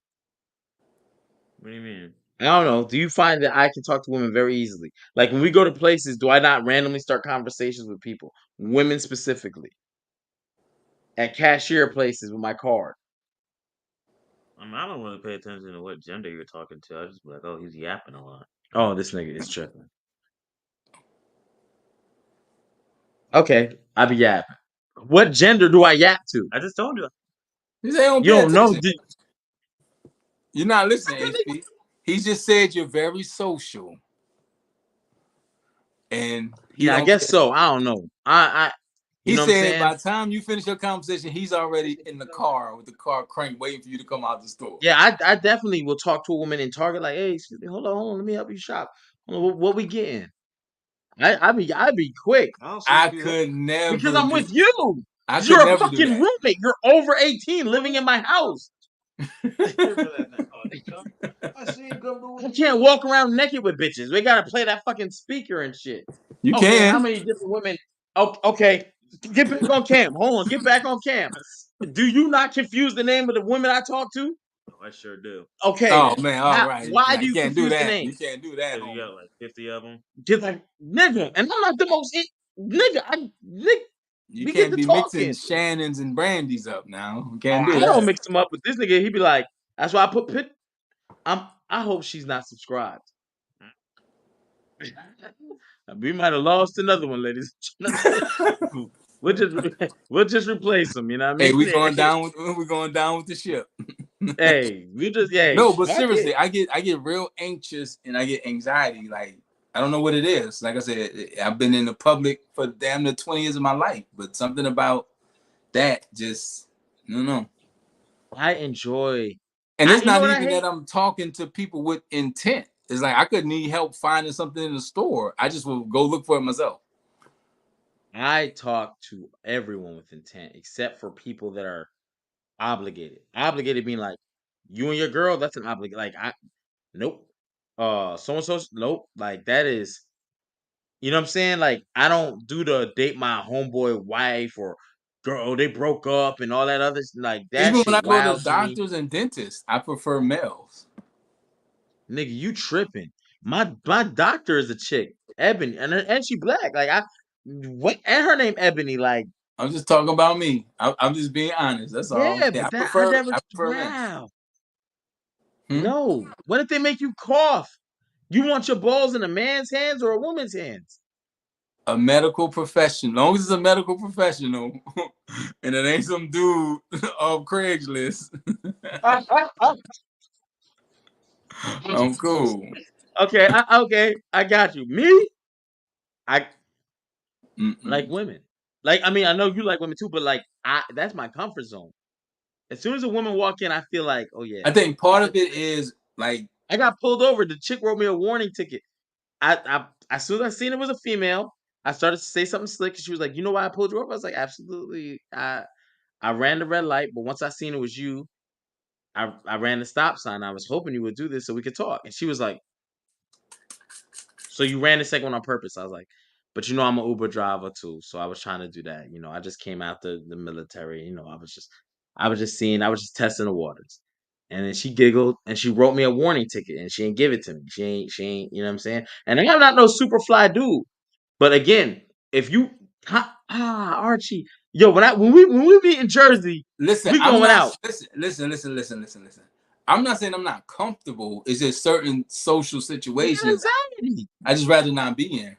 What do you mean? I don't know. Do you find that I can talk to women very easily? Like when we go to places, do I not randomly start conversations with people, women specifically, at cashier places with my card? I mean, I don't really pay attention to what gender you're talking to. I just be like, oh, he's yapping a lot. Oh, this nigga is tripping. Okay, I be yapping. What gender do I yap to? I just told you. He said, "Don't You pay don't know. attention. You're not listening, HP." He just said you're very social. and he Yeah, I don't guess care. so. I don't know. You He know what I'm said saying? by the time you finish your conversation, he's already in the car with the car crank, waiting for you to come out the store. Yeah, I definitely will talk to a woman in Target like, hey, excuse me, hold on, let me help you shop. Hold on, what we getting? I'd be quick. I don't see I if you could because never I'm do. with you. I could You're a never do fucking that. roommate. You're over 18 living in my house. I can't walk around naked with bitches. We gotta play that fucking speaker and shit. You Okay, how can. many different women? Oh, okay, get back on cam. Hold on, get back on cam. Do you not confuse the name of the women I talk to? I sure do. Okay, Oh then. man, all right. Why Nah, do you you can't do confuse the that. name? You can't do that, Because you homie. got like 50 of them. Just like nigga, and I'm not the most nigga. You We get can't to be mixing talking. Shannons and Brandies up now. You Oh, can't do I don't that. mix them up with this nigga. He be like, that's why I put pit. I hope she's not subscribed. We might have lost another one, ladies. We'll just we'll just replace them. You know what I Hey, mean? we going down with the ship. Hey, we just No, but fuck it. seriously, I get real anxious and I get anxiety. Like I don't know what it is. Like I said, I've been in the public for damn near 20 years of my life, but something about that just I don't know. I enjoy. And it's You know not what I even hate? that I'm talking to people with intent. It's like I could need help finding something in the store. I just will go look for it myself. I talk to everyone with intent except for people that are obligated. Obligated being like you and your girl. That's an obligation. Like nope. So and so. Nope. Like that is. You know what I'm saying? Like, I don't do the date my homeboy wife or girl, they broke up and all that other like that Even when shit I go to wild to me. doctors and dentists, I prefer males. Nigga, you tripping. My doctor is a chick, Ebony, and she black. Like what and her name Ebony, like, I'm just talking about me. I'm just being honest. That's all. yeah, Yeah, but that I never I prefer men. wow. Hmm? No. What if they make you cough? You want your balls in a man's hands or a woman's hands? A medical professional. Long as it's a medical professional, and it ain't some dude off Craigslist, I'm cool. Okay, I got you. Me, I like Mm-mm. women. Like, I mean, I know you like women too, but like, that's my comfort zone. As soon as a woman walk in, I feel like, oh yeah, I think part this of is. it is like I got pulled over. The chick wrote me a warning ticket. As soon as I seen it was a female, I started to say something slick. And she was like, "You know why I pulled you over?" I was like, "Absolutely." I ran the red light, but once I seen it was you, I ran the stop sign. I was hoping you would do this so we could talk. And she was like, so you ran the second one on purpose. I was like, but I'm an Uber driver too, so I was trying to do that. I just came out the military. I was just testing the waters. And then she giggled and she wrote me a warning ticket and she ain't give it to me. She ain't, you know what I'm saying? And I'm not no super fly dude. But again, if you Archie, yo, when we meet in Jersey, listen, we I'm going not out. listen. I'm not saying I'm not comfortable. It's just certain social I got situations anxiety. I just rather not be in.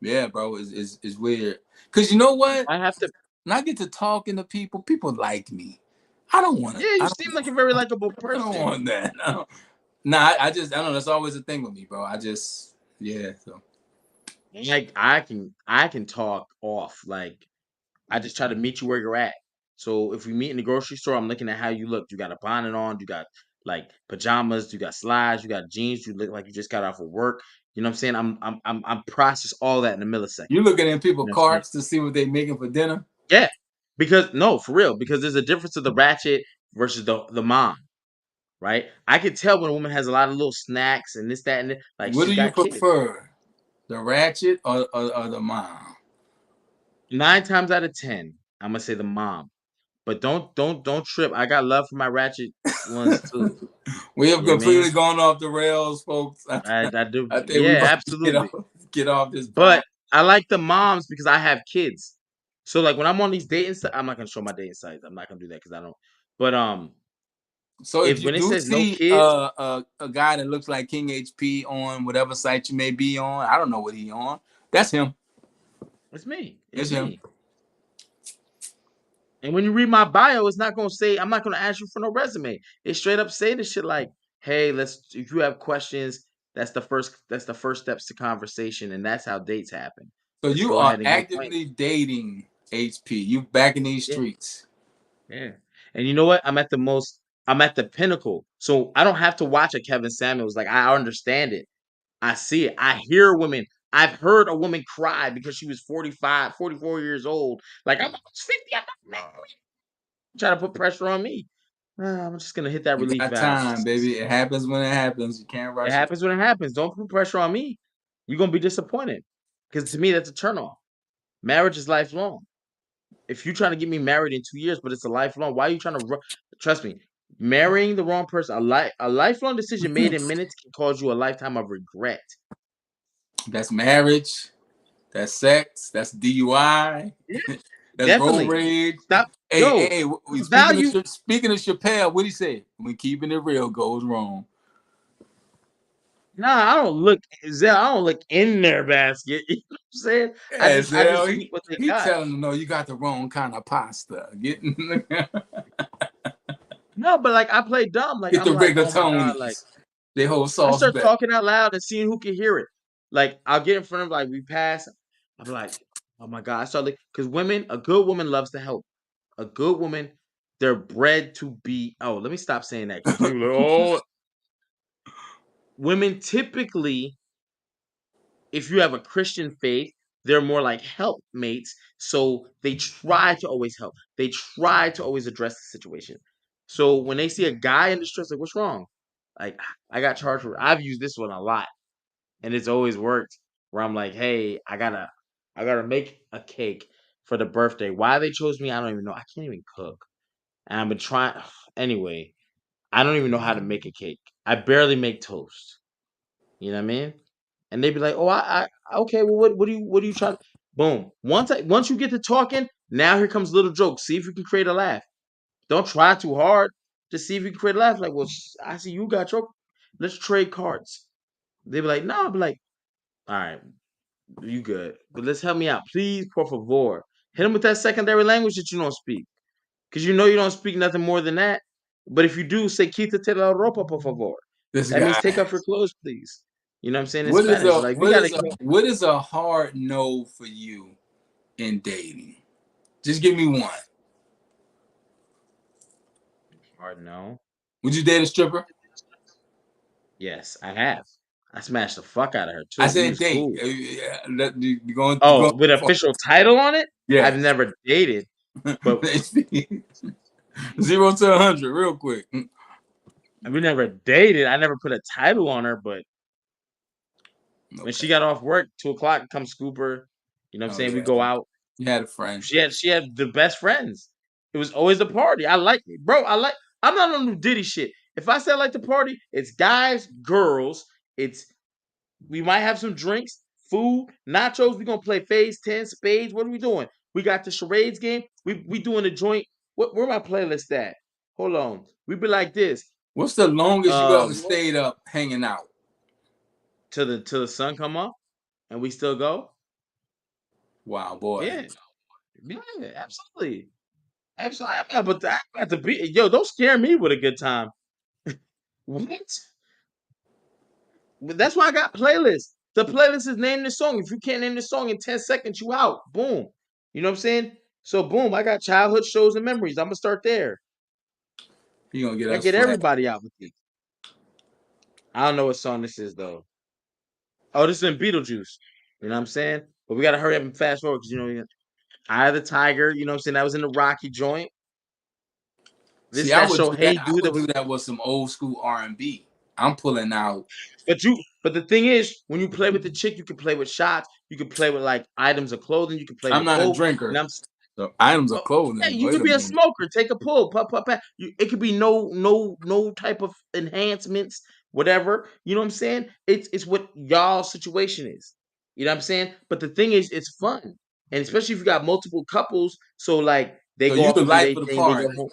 Yeah, bro, it's weird. Cause you know what? I have to. When I get to talking to people, people like me. I don't want to. Yeah, you seem like a very likable I don't person. want that. No. Nah, I just I don't know. That's always a thing with me, bro. I just yeah. So Like I can talk off. Like I just try to meet you where you're at. So if we meet in the grocery store, I'm looking at how you look. You got a bonnet on, you got like pajamas, you got slides, you got jeans, you look like you just got off of work. You know what I'm saying? I'm process all that in a millisecond. you looking in people You know what I'm saying? carts to see what they making for dinner. Yeah. Because no, for real, because there's a difference of the ratchet versus the mom, right? I can tell when a woman has a lot of little snacks and this, that, and like What she's do you got kids. prefer, the ratchet or the mom? 9 times out of 10, I'm gonna say the mom. But don't trip. I got love for my ratchet ones too. We have You know what I mean? completely gone off the rails, folks. I do. I think we Yeah, about to absolutely. get off this pod. But I like the moms because I have kids. So like when I'm on these dating sites, I'm not gonna show my dating sites. I'm not gonna do that because I don't. But So if if you when it do says no see kids, a guy that looks like King HP on whatever site you may be on, I don't know what he on. That's him. it's me. It's It's him. me. And when you read my bio, it's not gonna say I'm not gonna ask you for no resume. It straight up say this shit like, hey, let's if you have questions, That's the first. That's the first steps to conversation, and that's how dates happen. So Let's you go are ahead and get acquainted. actively dating HP. You back in these Yeah, streets. yeah. And you know what? I'm at the most. I'm at the pinnacle. So I don't have to watch a Kevin Samuels. Like I understand it. I see it. I hear women. I've heard a woman cry because she was 45, 44 years old. Like I'm almost 50. I'm not married. Try to put pressure on me. I'm just gonna hit that You relief got valve. time, baby. It happens when it happens. You can't It rush it. happens when it happens. Don't put pressure on me. You're gonna be disappointed. Because to me, that's a turn off. Marriage is lifelong. If you're trying to get me married in 2 years, but it's a lifelong, why are you trying to trust me? Marrying the wrong person, a lifelong decision made in minutes can cause you a lifetime of regret. That's marriage. That's sex. That's DUI. Yeah, That's road definitely. rage. Stop. Hey, Yo, hey. the Speaking of value. speaking of Chappelle, what he say? When keeping it real goes wrong. Nah, I don't look. Zell, I don't look in their basket. You know what I'm saying? Yeah, I Zell, just eat what they he got. telling them, no, you got the wrong kind of pasta. Get No, but like I play dumb. Like get I'm the like, oh my god, like rigatoni's. They whole I sauce start bet. talking out loud and seeing who can hear it. Like I'll get in front of like we pass. I'm like, oh my god. I start like because women, a good woman loves to help. A good woman, they're bred to be. Oh, let me stop saying that because people are like, oh, women typically, if you have a Christian faith, they're more like helpmates. So they try to always help. They try to always address the situation. So when they see a guy in distress, like, what's wrong? Like, I got charged for. I've used this one a lot, and it's always worked. Where I'm like, hey, I gotta make a cake for the birthday. Why they chose me, I don't even know. I can't even cook, and I've been trying. Anyway, I don't even know how to make a cake. I barely make toast. You know what I mean? And they'd be like, "Oh, okay. Well, what do you try to?" Boom. Once you get to talking, now here comes little jokes. See if you can create a laugh. Don't try too hard. Just see if you can create a laugh. Like, well, I see you got your. Let's trade cards. They'd be like, "No." I'd be like, "All right, you good, but let's help me out, please, por favor." Hit them with that secondary language that you don't speak, because you know you don't speak nothing more than that. But if you do, say "Quítate la ropa, por favor." This That means guy. take off your clothes, please. You know what I'm saying in Spanish? Like we gotta. What is a hard no for you in dating? Just give me one. Hard no. Would you date a stripper? Yes, I have. I smashed the fuck out of her I too. We said was date. cool. You going Oh, with too far. official title on it? I've Yes. never dated, but 0 to 100, real quick. we never dated. I never put a title on her, but when she Okay. got off work, 2 o'clock, come scoop her. You know what I'm Oh saying? We yeah. go out. You had a friend. She had the best friends. It was always a party. I like it. Bro, I'm not on no Diddy shit. If I say I like the party, it's guys, girls, it's we might have some drinks, food, nachos. We gonna play phase 10, spades. What are we doing? We got the charades game. We doing a joint. Where my playlist at? Hold on. We be like this. What's the longest you ever Um stayed up hanging out? till the sun come up and we still go. Wow, boy. Yeah. Yeah, absolutely. Absolutely. I'm about to be yo, don't scare me with a good time. What? But that's why I got playlists. The playlist is name the song. If you can't name the song in 10 seconds, you out. Boom. You know what I'm saying? So boom, I got childhood shows and memories. I'm gonna start there. He gonna get I us get flat. everybody out with me. I don't know what song this is though. Oh, this is in Beetlejuice. You know what I'm saying? But we gotta hurry up and fast forward because Eye of the Tiger, you know what I'm saying? That was in the Rocky joint. See, This I that would show do that. Hey I Dude would that do was that with some old school R&B. I'm pulling out. but the thing is, when you play with the chick, you can play with shots, you can play with like items of clothing, you can play I'm with not a both. And drinker. I'm So items of Oh, yeah, clothing. you Wait could a be a minute. smoker. Take a pull, puff, puff, puff. It could be no type of enhancements, whatever. You know what I'm saying? It's what y'all situation is. You know what I'm saying? But the thing is, it's fun, and especially if you got multiple couples. So like they So go you off the and do life their of the thing. They party. go home.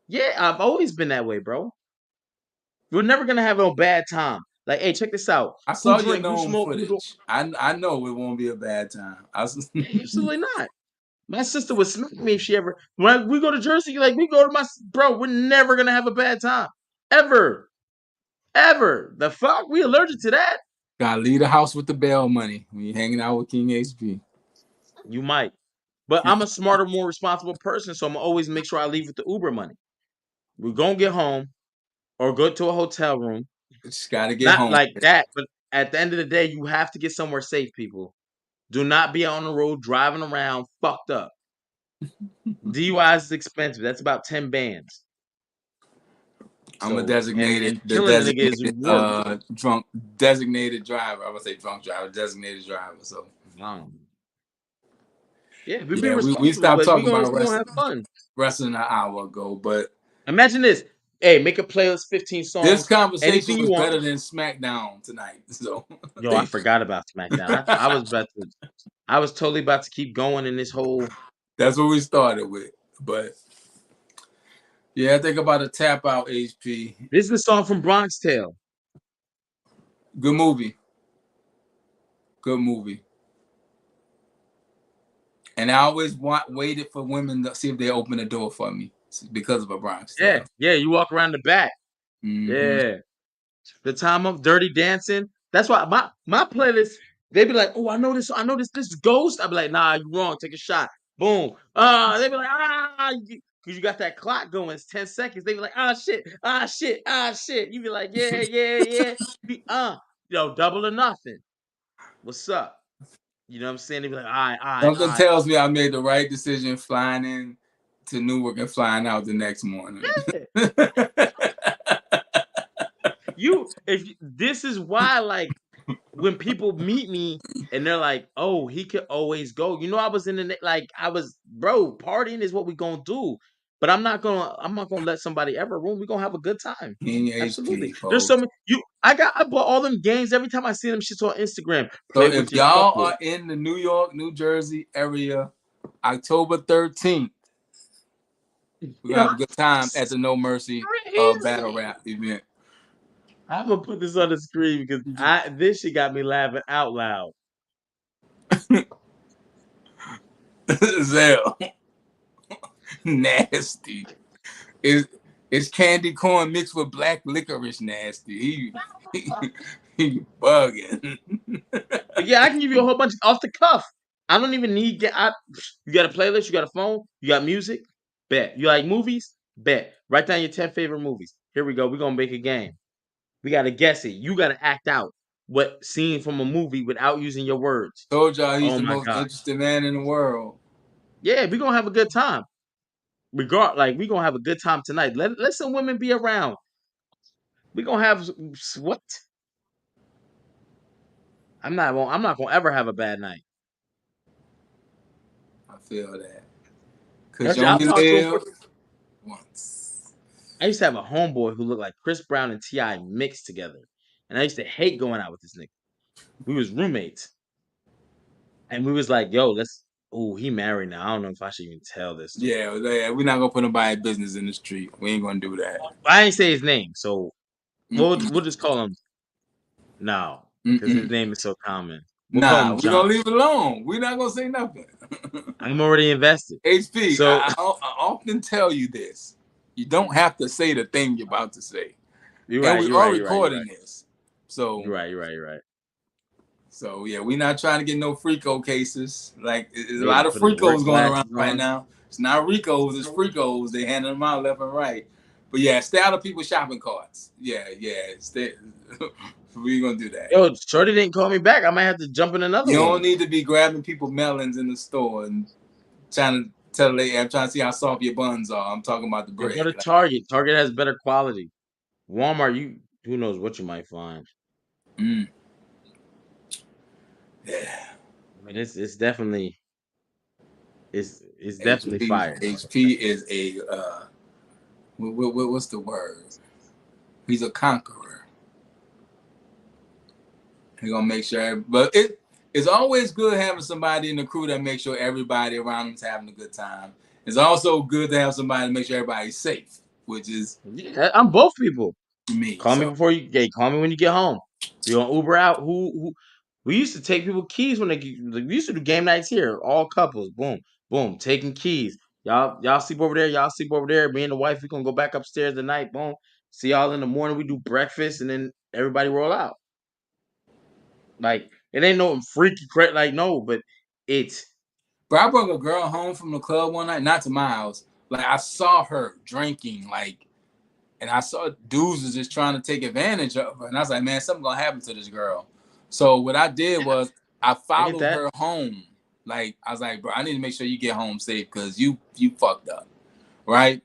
Yeah, I've always been that way, bro. We're never gonna have no bad time. Like, hey, check this out. I Who saw your drink? Who known smoke? Who do? footage. I know it won't be a bad time. Absolutely not. My sister would smack me if she ever. When we go to Jersey, like we go to bro. We're never gonna have a bad time, ever. Ever. The fuck? We allergic to that? Gotta leave the house with the bail money when you're hanging out with King HP. You might. But I'm a smarter, more responsible person, so I'm always make sure I leave with the Uber money. We're gonna get home or go to a hotel room. Just gotta get Not home. like that, but at the end of the day, you have to get somewhere safe, people. Do not be on the road driving around fucked up. DUI is expensive. That's about 10 bands. I'm a So designated, and the killing a nigga is worse. designated driver. I would say drunk driver, designated driver. So Yeah, we be yeah, we responsible, stopped but talking about we gonna have fun. wrestling an hour ago, but Imagine this. Hey, make a playlist, 15 this songs, conversation anything you was want. better than SmackDown tonight. So Yo, I forgot about SmackDown. I was totally about to keep going in this whole. that's what we started with. But yeah, I think about to tap out HP. This is the song from Bronx Tale. Good movie. Good movie. And I always waited for women to see if they open the door for me because of a Bronx Yeah, Tale. yeah. You walk around the back. Mm-hmm. Yeah. The time of Dirty Dancing. That's why my playlist, they be like, oh, I know this Ghost. I be like, nah, you wrong. Take a shot. Boom. They be like, because you got that clock going. It's 10 seconds. They be like, shit, shit, shit. You be like, yeah, yeah, yeah. Yo, double or nothing. What's up? You know what I'm saying? They be like, all right, all right, all Something right. tells me I made the right decision flying in to Newark and flying out the next morning. This is why, like, when people meet me and they're like, "Oh, he could always go." You know, I was in the like, I was, bro. Partying is what we gonna do, but I'm not gonna let somebody ever ruin. We gonna have a good time. King Absolutely. HP, There's so folks. many. I bought all them games. Every time I see them shits on Instagram, So play with if your fuck y'all with. are in the New York, New Jersey area, October 13th, we're gonna Yo, have a good time at the No Mercy battle crazy. rap event. I'm gonna put this on the screen because this shit got me laughing out loud. Zell. Nasty. Is candy corn mixed with black licorice nasty? He bugging. But yeah, I can give you a whole bunch off the cuff. I don't even need get. You got a playlist. You got a phone. You got music. Bet. You like movies. Bet. Write down your 10 favorite movies. Here we go. We're gonna make a game. We gotta guess it. You gotta act out what scene from a movie without using your words. Told y'all he's Oh the my most god. interesting man in the world. Yeah, we're gonna have a good time. Like we're gonna have a good time tonight. Let some women be around. We're gonna have what? I'm not gonna ever have a bad night. I feel that. Cause you I'll only talk to him. live once. I used to have a homeboy who looked like Chris Brown and T.I. mixed together. And I used to hate going out with this nigga. We was roommates. And we was like, yo, he married now. I don't know if I should even tell this story. Yeah, we're not gonna put nobody's business in the street. We ain't gonna do that. I ain't say his name, so Mm-mm. we'll just call him now. Because his Mm-mm. name is so common. We'll call Nah, him we're John. gonna leave it alone. We're not gonna say nothing. I'm already invested. HP, So I often tell you this. You don't have to say the thing you're about to say. you're And right, we you're are right, you're right, you're recording right. this. So You're right. yeah, we're not trying to get no freako cases. Like there's a lot Nigga of put his work freakos going around glasses right on. now. It's not ricos, it's freakos. They handing them out left and right. But yeah, stay out of people's shopping carts. Yeah. Stay. We gonna do that. Yo, Shorty didn't call me back. I might have to jump in another You don't one. need to be grabbing people melons in the store and trying to tell the lady, I'm trying to see how soft your buns are. I'm talking about the Yo, go bread. to Target. Target has better quality. Walmart, who knows what you might find. Mm. Yeah. I mean, it's definitely it's definitely HP fire. HP is a what's the word? He's a conqueror. He's gonna make sure, but it's always good having somebody in the crew that makes sure everybody around him's having a good time. It's also good to have somebody to make sure everybody's safe, which is Yeah, I'm both people. me. Call me So before you. Hey, call me when you get home. You gonna Uber out? Who? We used to take people keys when we used to do game nights here. All couples. Boom, boom. Taking keys. Y'all sleep over there. Y'all sleep over there. Me and the wife. We gonna go back upstairs tonight. Boom. See y'all in the morning. We do breakfast, and then everybody roll out. Like it ain't no freaky crap. Like no, but it's. Bro, I brought a girl home from the club one night, not to my house. Like I saw her drinking, like, and I saw dudes was just trying to take advantage of her, and I was like, man, something gonna happen to this girl. So what I did was I I get followed that. her home. Like I was like, bro, I need to make sure you get home safe because you fucked up, right?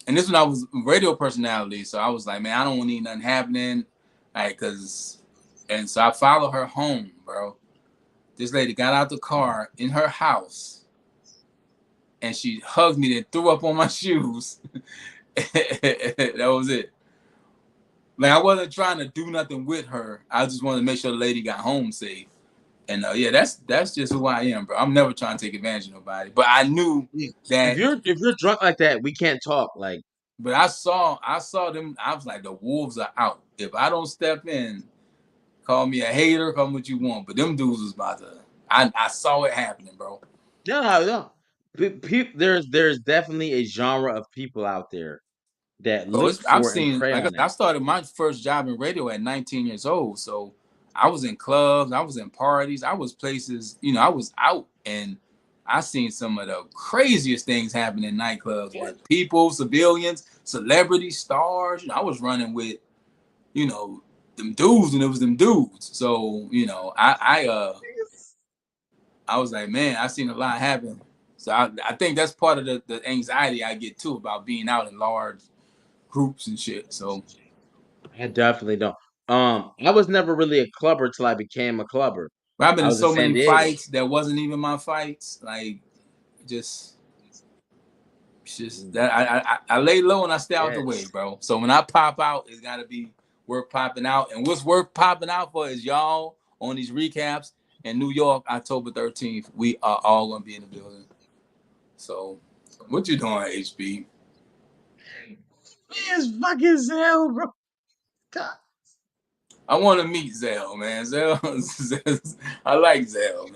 And this when I was radio personality, so I was like, man, I don't need nothing happening, like, and so I followed her home, bro. This lady got out the car in her house, and she hugged me, then threw up on my shoes. That was it. Like I wasn't trying to do nothing with her. I just wanted to make sure the lady got home safe. And yeah, that's just who I am, bro. I'm never trying to take advantage of nobody. But I knew Yeah. that. If you're drunk like that, we can't talk. Like But I saw them. I was like, the wolves are out. If I don't step in, call me a hater, call me what you want. But them dudes was about to. I saw it happening, bro. no. There's definitely a genre of people out there that Oh, look I've for and seen, prey like on I that. started my first job in radio at 19 years old. So I was in clubs, I was in parties, I was places, I was out, and I seen some of the craziest things happen in nightclubs Yeah. with people, civilians, celebrities, stars. I was running with, you know, them dudes, and it was them dudes. So, I was like, man, I seen a lot happen. So I think that's part of the anxiety I get too about being out in large groups and shit. So I definitely don't. I was never really a clubber till I became a clubber. but I've been I in was in so San many Diego. fights that wasn't even my fights. Like, just, just that I lay low and I stay out the way, Yes. bro. So when I pop out, it's got to be worth popping out. And what's worth popping out for is y'all on these recaps in New York, October 13th. We are all gonna be in the building. So, what you doing, HB? Me as fucking Zell, bro. God. I want to meet Zell, man. Zell, I like Zell,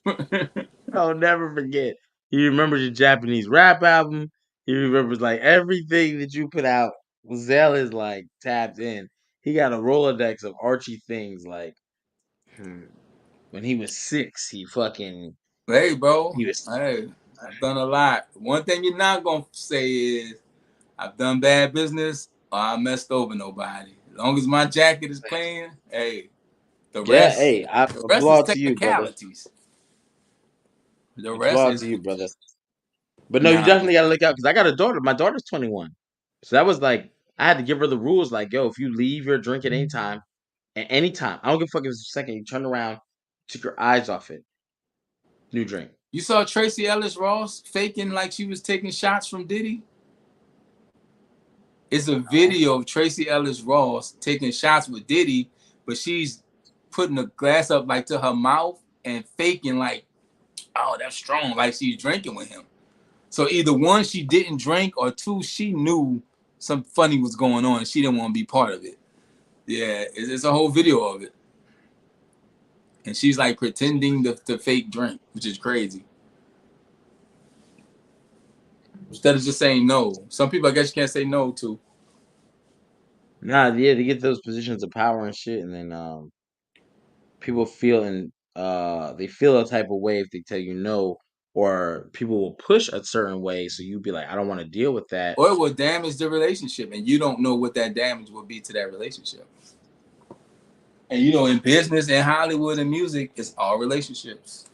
man. I'll never forget. He remembers your Japanese rap album. He remembers like everything that you put out. Zell is like tapped in. He got a Rolodex of Archie things. Like when he was 6, Hey, bro. he was Hey, I've done a lot. One thing you're not gonna say is I've done bad business or I messed over nobody. As long as my jacket is clean, hey, the yeah. rest, Hey, I the rest is applaud to you, brother. technicalities. The rest Applaud is to you, brother. But no, you nah. definitely gotta look out because I got a daughter. My daughter's 21, so that was like I had to give her the rules. Like, yo, if you leave your drink at any time, I don't give a fuck if it's a second. You turn around, took your eyes off it. New drink. You saw Tracy Ellis Ross faking like she was taking shots from Diddy? It's a No. video of Tracy Ellis Ross taking shots with Diddy, but she's putting a glass up like to her mouth and faking like, oh, that's strong, like she's drinking with him. So either one, she didn't drink, or two, she knew something funny was going on and she didn't want to be part of it. Yeah, it's a whole video of it. And she's like pretending to fake drink, which is crazy. Instead of just saying no. Some people, I guess, you can't say no to. Nah, yeah, they get those positions of power and shit, and then people feel they feel a type of way if they tell you no, or people will push a certain way, so you be like, I don't want to deal with that. Or it will damage the relationship, and you don't know what that damage will be to that relationship. And in business and Hollywood and music, it's all relationships.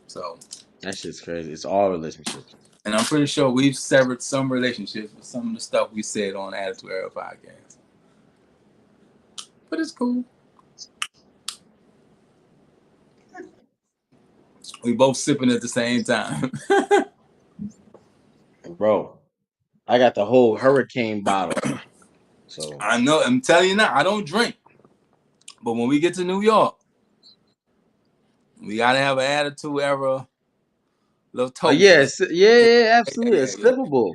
So, That shit's crazy. It's all relationships. and I'm pretty sure we've severed some relationships with some of the stuff we said on Attitude Era podcast. But it's cool. We both sipping at the same time. Bro, I got the whole hurricane bottle. So I know. I'm telling you now, I don't drink. But when we get to New York, we gotta have an Attitude Era little oh toast. yeah, Like, yeah, absolutely. yeah, It's yeah, sippable.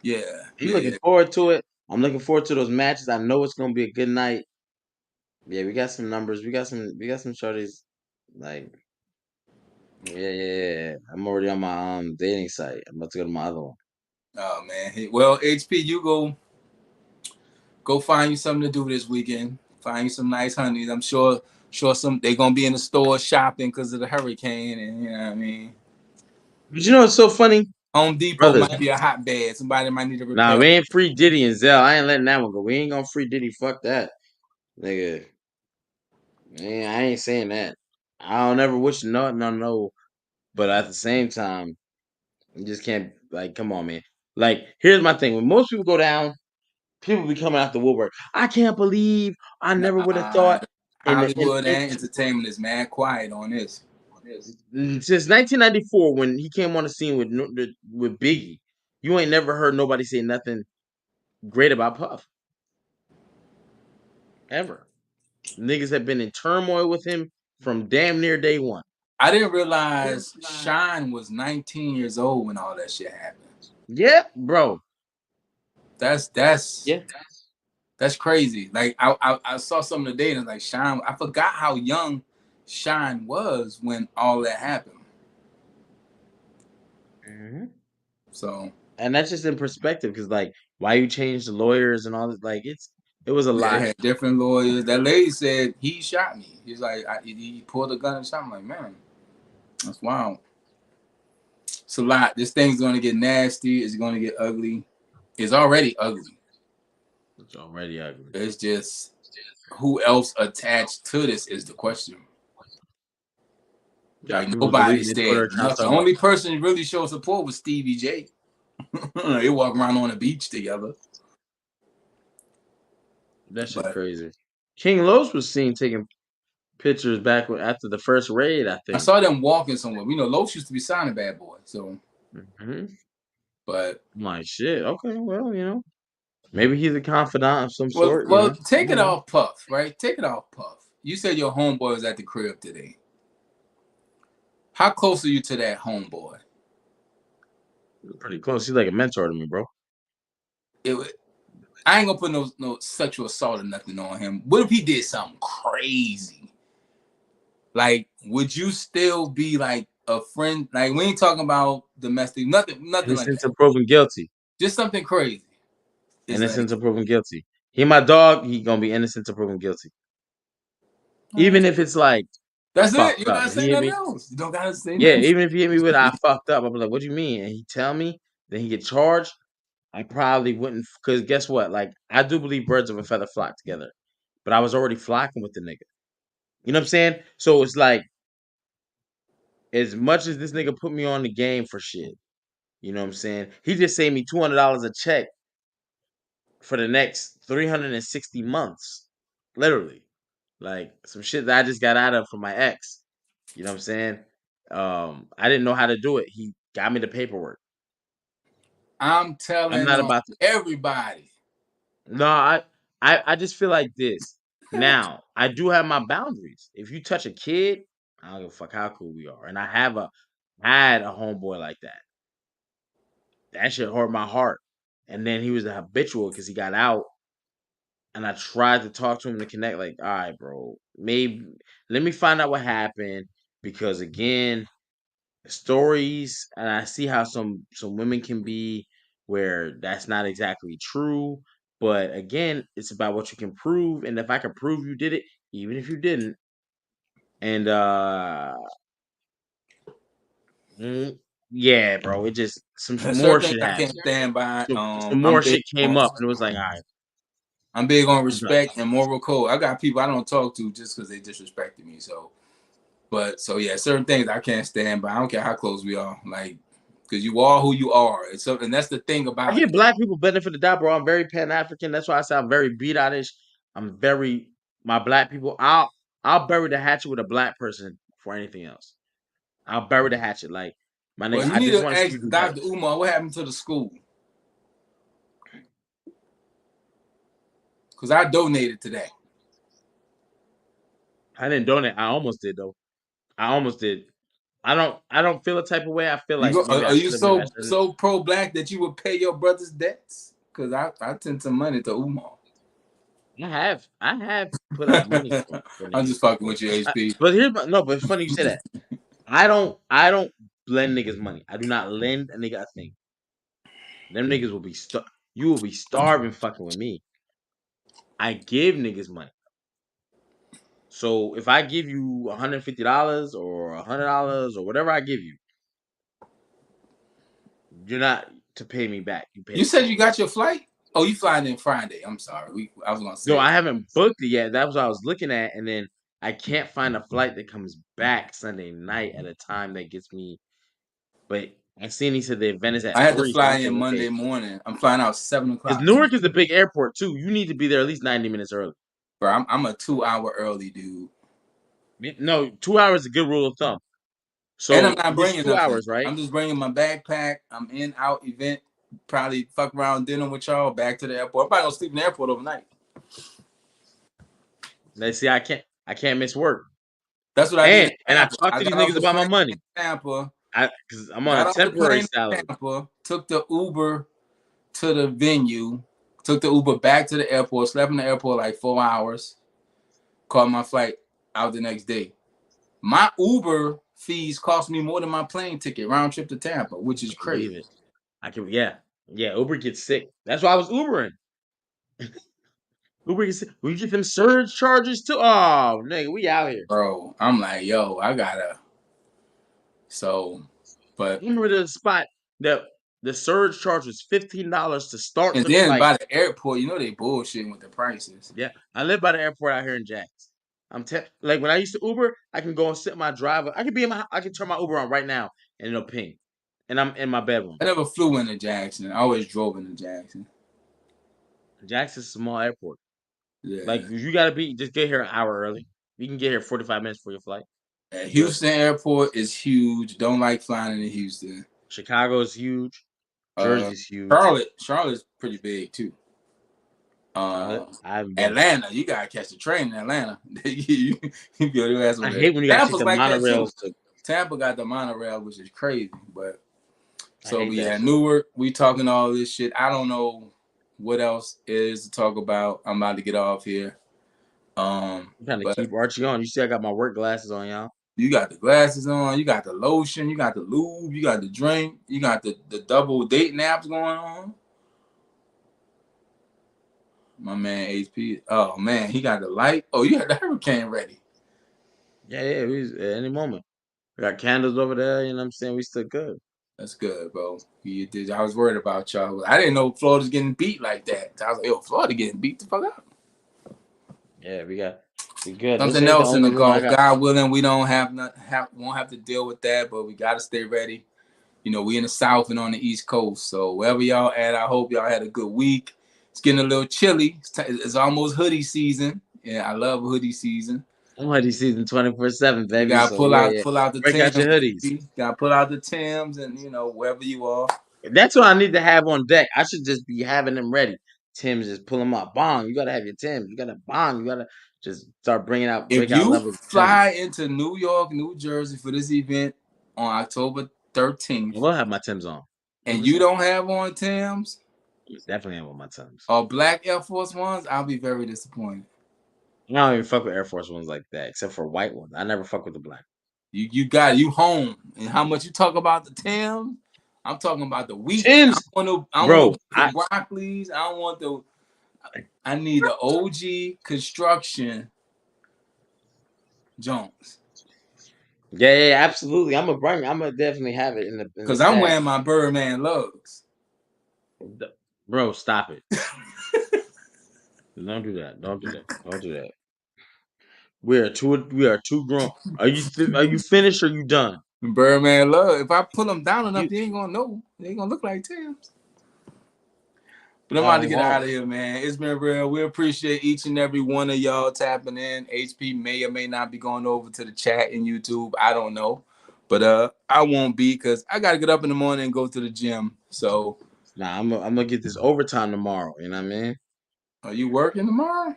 yeah, I'm yeah, looking yeah. forward to it. I'm looking forward to those matches. I know it's gonna be a good night. Yeah, we got some numbers. We got some shorties like Yeah. I'm already on my dating site. I'm about to go to my other one. Oh man. Well, HP, you go find you something to do this weekend. Find you some nice honeys. I'm sure some they gonna be in the store shopping because of the hurricane, and you know what I mean. But you know what's so funny, Home Depot brothers? might be a hotbed. Somebody might need to Nah, repair. we ain't free Diddy and Zell. I ain't letting that one go. We ain't gonna free Diddy. Fuck that, nigga. Man, I ain't saying that. I don't ever wish no. But at the same time, you just can't like. Come on, man. Like, here's my thing: when most people go down, people be coming out the woodwork. I can't believe I never would have Nah, thought. And Hollywood and entertainment is mad quiet on this. since 1994, when he came on the scene with Biggie, you ain't never heard nobody say nothing great about Puff ever. Niggas have been in turmoil with him from damn near day one. I didn't realize Shine was 19 years old when all that shit happened. Yeah, bro. That's that's Yeah, that's crazy. Like I saw something today and it's like Shine. I forgot how young Shine was when all that happened. hmm So and that's just in perspective because, like, why you change the lawyers and all this? Like, it was a yeah, they lot. had different lawyers. That lady said he shot me. He's like he pulled a gun and shot me. Like, man, that's wild. It's a lot. This thing's gonna get nasty. It's gonna get ugly. It's already ugly. It's already ugly. It's just who else attached to this is the question. Got Like people nobody deleting their said Twitter accounts nothing. The talking about only person who really showed support was Stevie J. They walk around on the beach together. that shit But crazy. King Los was seen taking pictures back after the first raid, I I think. saw them walking somewhere. You know, Los used to be signing Bad Boy. So, hmm but I'm like, shit. Okay, well, maybe he's a confidant of some sort. well, I take don't it know. off Puff, right? Take it off Puff. You said your homeboy was at the crib today. How close are you to that homeboy? Pretty close. He's like a mentor to me, bro. It, I ain't gonna put no sexual assault or nothing on him. What if he did something crazy? Like, would you still be like a friend? Like, we ain't talking about domestic, nothing like Innocent that. until proven guilty. Just something crazy. It's like, Innocent until proven guilty. He my dog. He gonna be innocent until proven guilty. all right. Even if it's like I That's it. You fucked don't up. gotta And he say hit nothing me. else. You don't gotta say Yeah, nothing. even if he hit me with I fucked up, I'm like, what do you mean? And he tell me, then he get charged. I probably wouldn't, because guess what? Like, I do believe birds of a feather flock together, but I was already flocking with the nigga. You know what I'm saying? So it's like, as much as this nigga put me on the game for shit, you know what I'm saying? He just saved me $200 a check for the next 360 months, literally. Like some shit that I just got out of from my ex. You know what I'm saying? I didn't know how to do it. He got me the paperwork. I'm I'm telling not on about to. everybody. No, I just feel like this. Now, I do have my boundaries. If you touch a kid, I don't give a fuck how cool we are. And I had a homeboy like that. That shit hurt my heart. And then he was a habitual because he got out, and I tried to talk to him to connect. Like, all right, bro, maybe let me find out what happened, because again, stories, and I see how some women can be where that's not exactly true. But again, it's about what you can prove, and if I can prove you did it, even if you didn't, and mm, yeah, bro, it just some There's more certain things shit I happened. can't stand by. Some more shit came up, and it was like, all right, I'm big on I'm done. respect and moral code. I got people I don't talk to just because they disrespected me. So, but yeah, certain things I can't stand by. I don't care how close we are, like because you are who you are. And that's the thing I about give it. black people benefit of the doubt, bro. I'm very Pan African. That's why I say I'm very beat outish. I'm very my black people. I'll bury the hatchet with a black person for anything else. I'll bury the hatchet. Like, my nigga, Well, you I need just to want to see ask you do better. Dr. Umar what happened to the school because I donated to that. I didn't donate. I almost did though. I almost did. I don't feel a type of way. I feel You like go? maybe I Are you should have, maybe I so shouldn't. pro black that you would pay your brother's debts? Because I sent some money to Umar. I have put up money for I'm niggas just fucking before. with you, HP. But here's no. But it's funny you say that. I don't lend niggas money. I do not lend a nigga a thing. Them niggas will be you will be starving fucking with me. I give niggas money. So if I give you $150 or $100 or whatever I give you, you're not to pay me back. You pay You the said you ticket. got your flight? Oh, you flying in Friday. I'm sorry. I was gonna No, say I haven't booked it yet. That was what I was looking at, and then I can't find a flight that comes back Sunday night at a time that gets me. But I seen he said the event is at I had to 3, so fly I'm in thinking, okay, Monday morning. I'm flying out 7 because o'clock. Newark is a big airport too. You need to be there at least 90 minutes early. Bro, I'm a 2 hour early dude. No, 2 hours is a good rule of thumb. And I'm So not it's bringing 2 hours, nothing. right? I'm just bringing my backpack. I'm in out event. Probably fuck around dinner with y'all. Back to the airport. I'm probably gonna sleep in the airport overnight. They see I can't miss work. That's what I did in And I Tampa. talked I to these got off niggas the about my plane money. in Tampa. Because I'm on a Got off the temporary plane in salary. Tampa. Took the Uber to the venue. Took the Uber back to the airport. Slept in the airport like 4 hours. Caught my flight out the next day. My Uber fees cost me more than my plane ticket round trip to Tampa, which is I can believe crazy. it. Yeah. Uber gets sick. That's why I was Ubering. Uber gets sick. We get them surge charges too. Oh, nigga, we out here. Bro, I'm like, yo, I gotta. So, but Remember the spot that the surge charge was $15 to start and the then flight. by the airport, you know they bullshitting with the prices. Yeah, I live by the airport out here in Jax. Like when I used to Uber, I can go and sit my driver. I can turn my Uber on right now and it'll ping, and I'm in my bedroom. I never flew into Jackson. I always drove into Jackson. Jax is a small airport. Like Yeah. you gotta be just get here an hour early. You can get here 45 minutes for your flight. You good. Houston Airport is huge. Don't like flying into Houston. Chicago is huge. Uh, Jersey's huge. Charlotte's pretty big too. Charlotte, Uh, I haven't been. Atlanta, you gotta catch the train in Atlanta. you go your ass I over there. hate when you gotta take Tampa's the like that too. monorails to. Tampa got the monorail, which is crazy. But I so hate that yeah, shit. Newark, we talking all this shit. I don't know what else is to talk about. I'm about to get off here. I'm trying to But keep Archie on. You see, I got my work glasses on, y'all. you got the glasses on, you got the lotion, you got the lube, you got the drink, you got the double date naps going on. My man HP. Oh man, he got the light. Oh, you got the hurricane ready. Yeah. At any moment. We got candles over there. You know what I'm saying? We still good. That's good, bro. You did. I was worried about y'all. I didn't know Florida's getting beat like that. I was like, yo, Florida getting beat the fuck up. Yeah, we good. This Something ain't the else in only the room I golf. got. God willing, we don't won't have to deal with that, but we gotta stay ready. You know, we in the South and on the East Coast. So wherever y'all at, I hope y'all had a good week. It's getting a little chilly. It's almost hoodie season. Yeah, I love hoodie season. I'm hoodie season 24/7, You baby. gotta So yeah. pull out the Break out your Tims, hoodies. baby. Gotta pull out the Tims, and wherever you are. That's what I need to have on deck. I should just be having them ready. Tim's just pull them out. Bong, you gotta have your Tim's. You gotta bong. You gotta just start If break out you levels of Tim's. fly into New York, New Jersey for this event on October 13th, I will have my Tim's on. and you 100%. don't have on Tims Definitely have on my Tim's. or black Air Force Ones, I'll be very disappointed. I don't even fuck with Air Force Ones like that, except for white ones. I never fuck with the black. You home, and how much you talk about the Tims? I'm talking about the wheat. Tim's, I don't bro. want the broccolis. I don't want the. I need the OG construction Jones. Yeah, absolutely. I'm gonna definitely have it in the Because I'm stash. wearing my Birdman lugs. Bro, stop it. Don't do that. Don't do that. Don't do that. We are too grown. Are you finished or you done? Birdman love. If I pull them down enough, You you ain't gonna know. They ain't gonna look like Tims. But I'm about to get well, out of here, man. It's been real. We appreciate each and every one of y'all tapping in. HP may or may not be going over to the chat in YouTube. I don't know. But I won't be because I gotta get up in the morning and go to the gym. So nah, I'm gonna get this overtime tomorrow. You know what I mean? are you working tomorrow?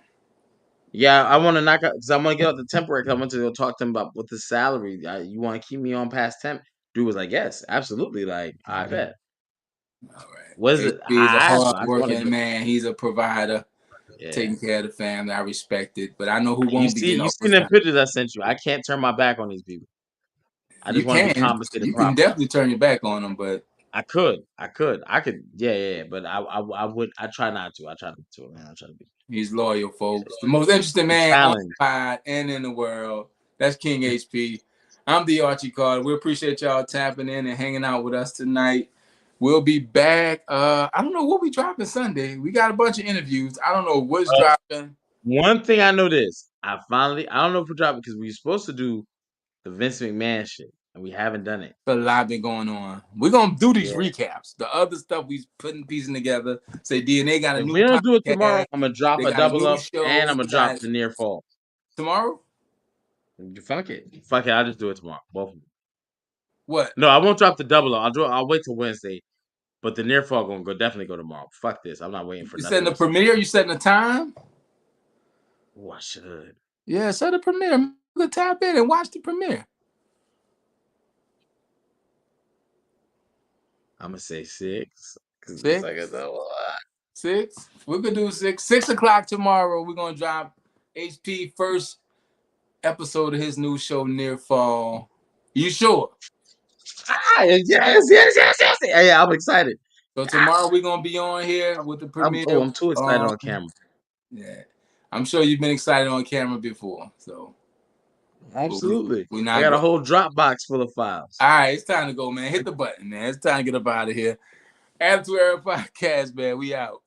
Yeah, I want to knock out because I'm gonna get out the temporary. Cause I want to go talk to him about what the salary. You want to keep me on past temp? Dude was like, yes, absolutely. Like, I bet. All right. What is it? HP is a hard I want to working get. man. He's a provider, Yeah. taking care of the family. I respect it. But I know who won't be getting You seen them overtime. pictures I sent you. I can't turn my back on these people. I You just want to be can. compensated You can properly. definitely turn your back on them, but I could. Yeah. But I would. I try not to. I try not to, man. I try to be. he's loyal, folks. The most interesting The man on challenge. the pod and in the world. That's King HP. I'm the Archie Carter. We appreciate y'all tapping in and hanging out with us tonight. We'll be back. I don't know what we dropping Sunday. We got a bunch of interviews. I don't know what's dropping. One thing I know this. I don't know if we're dropping because we were supposed to do the Vince McMahon shit and we haven't done it. A lot been going on. We're gonna do these Yeah. recaps. The other stuff we piecing together. Say DNA got a If new we don't do it podcast. tomorrow, I'm gonna drop They a got a double new up show. and I'm gonna drop the near fall. Tomorrow? Fuck it. I'll just do it tomorrow. Both of them. What? No, I won't drop the double up. I'll wait till Wednesday. But the near fall gonna definitely go tomorrow. Fuck this. I'm not waiting for You nothing setting the else. premiere? You setting the time? Oh, I should. Yeah, set the premiere. You can tap in and watch the premiere. I'm gonna say 6. 6? Like 6? We could do 6. 6 o'clock tomorrow. We're gonna drop HP first episode of his new show Near Fall. You sure? Yes. Hey, I'm excited. So tomorrow we're gonna be on here with the premiere. I'm too excited on camera. Yeah, I'm sure you've been excited on camera before. So absolutely, we're not. I got a whole Dropbox full of files. All right, it's time to go, man. Hit the button, man. It's time to get up out of here. Attitude Era Podcast, man. We out.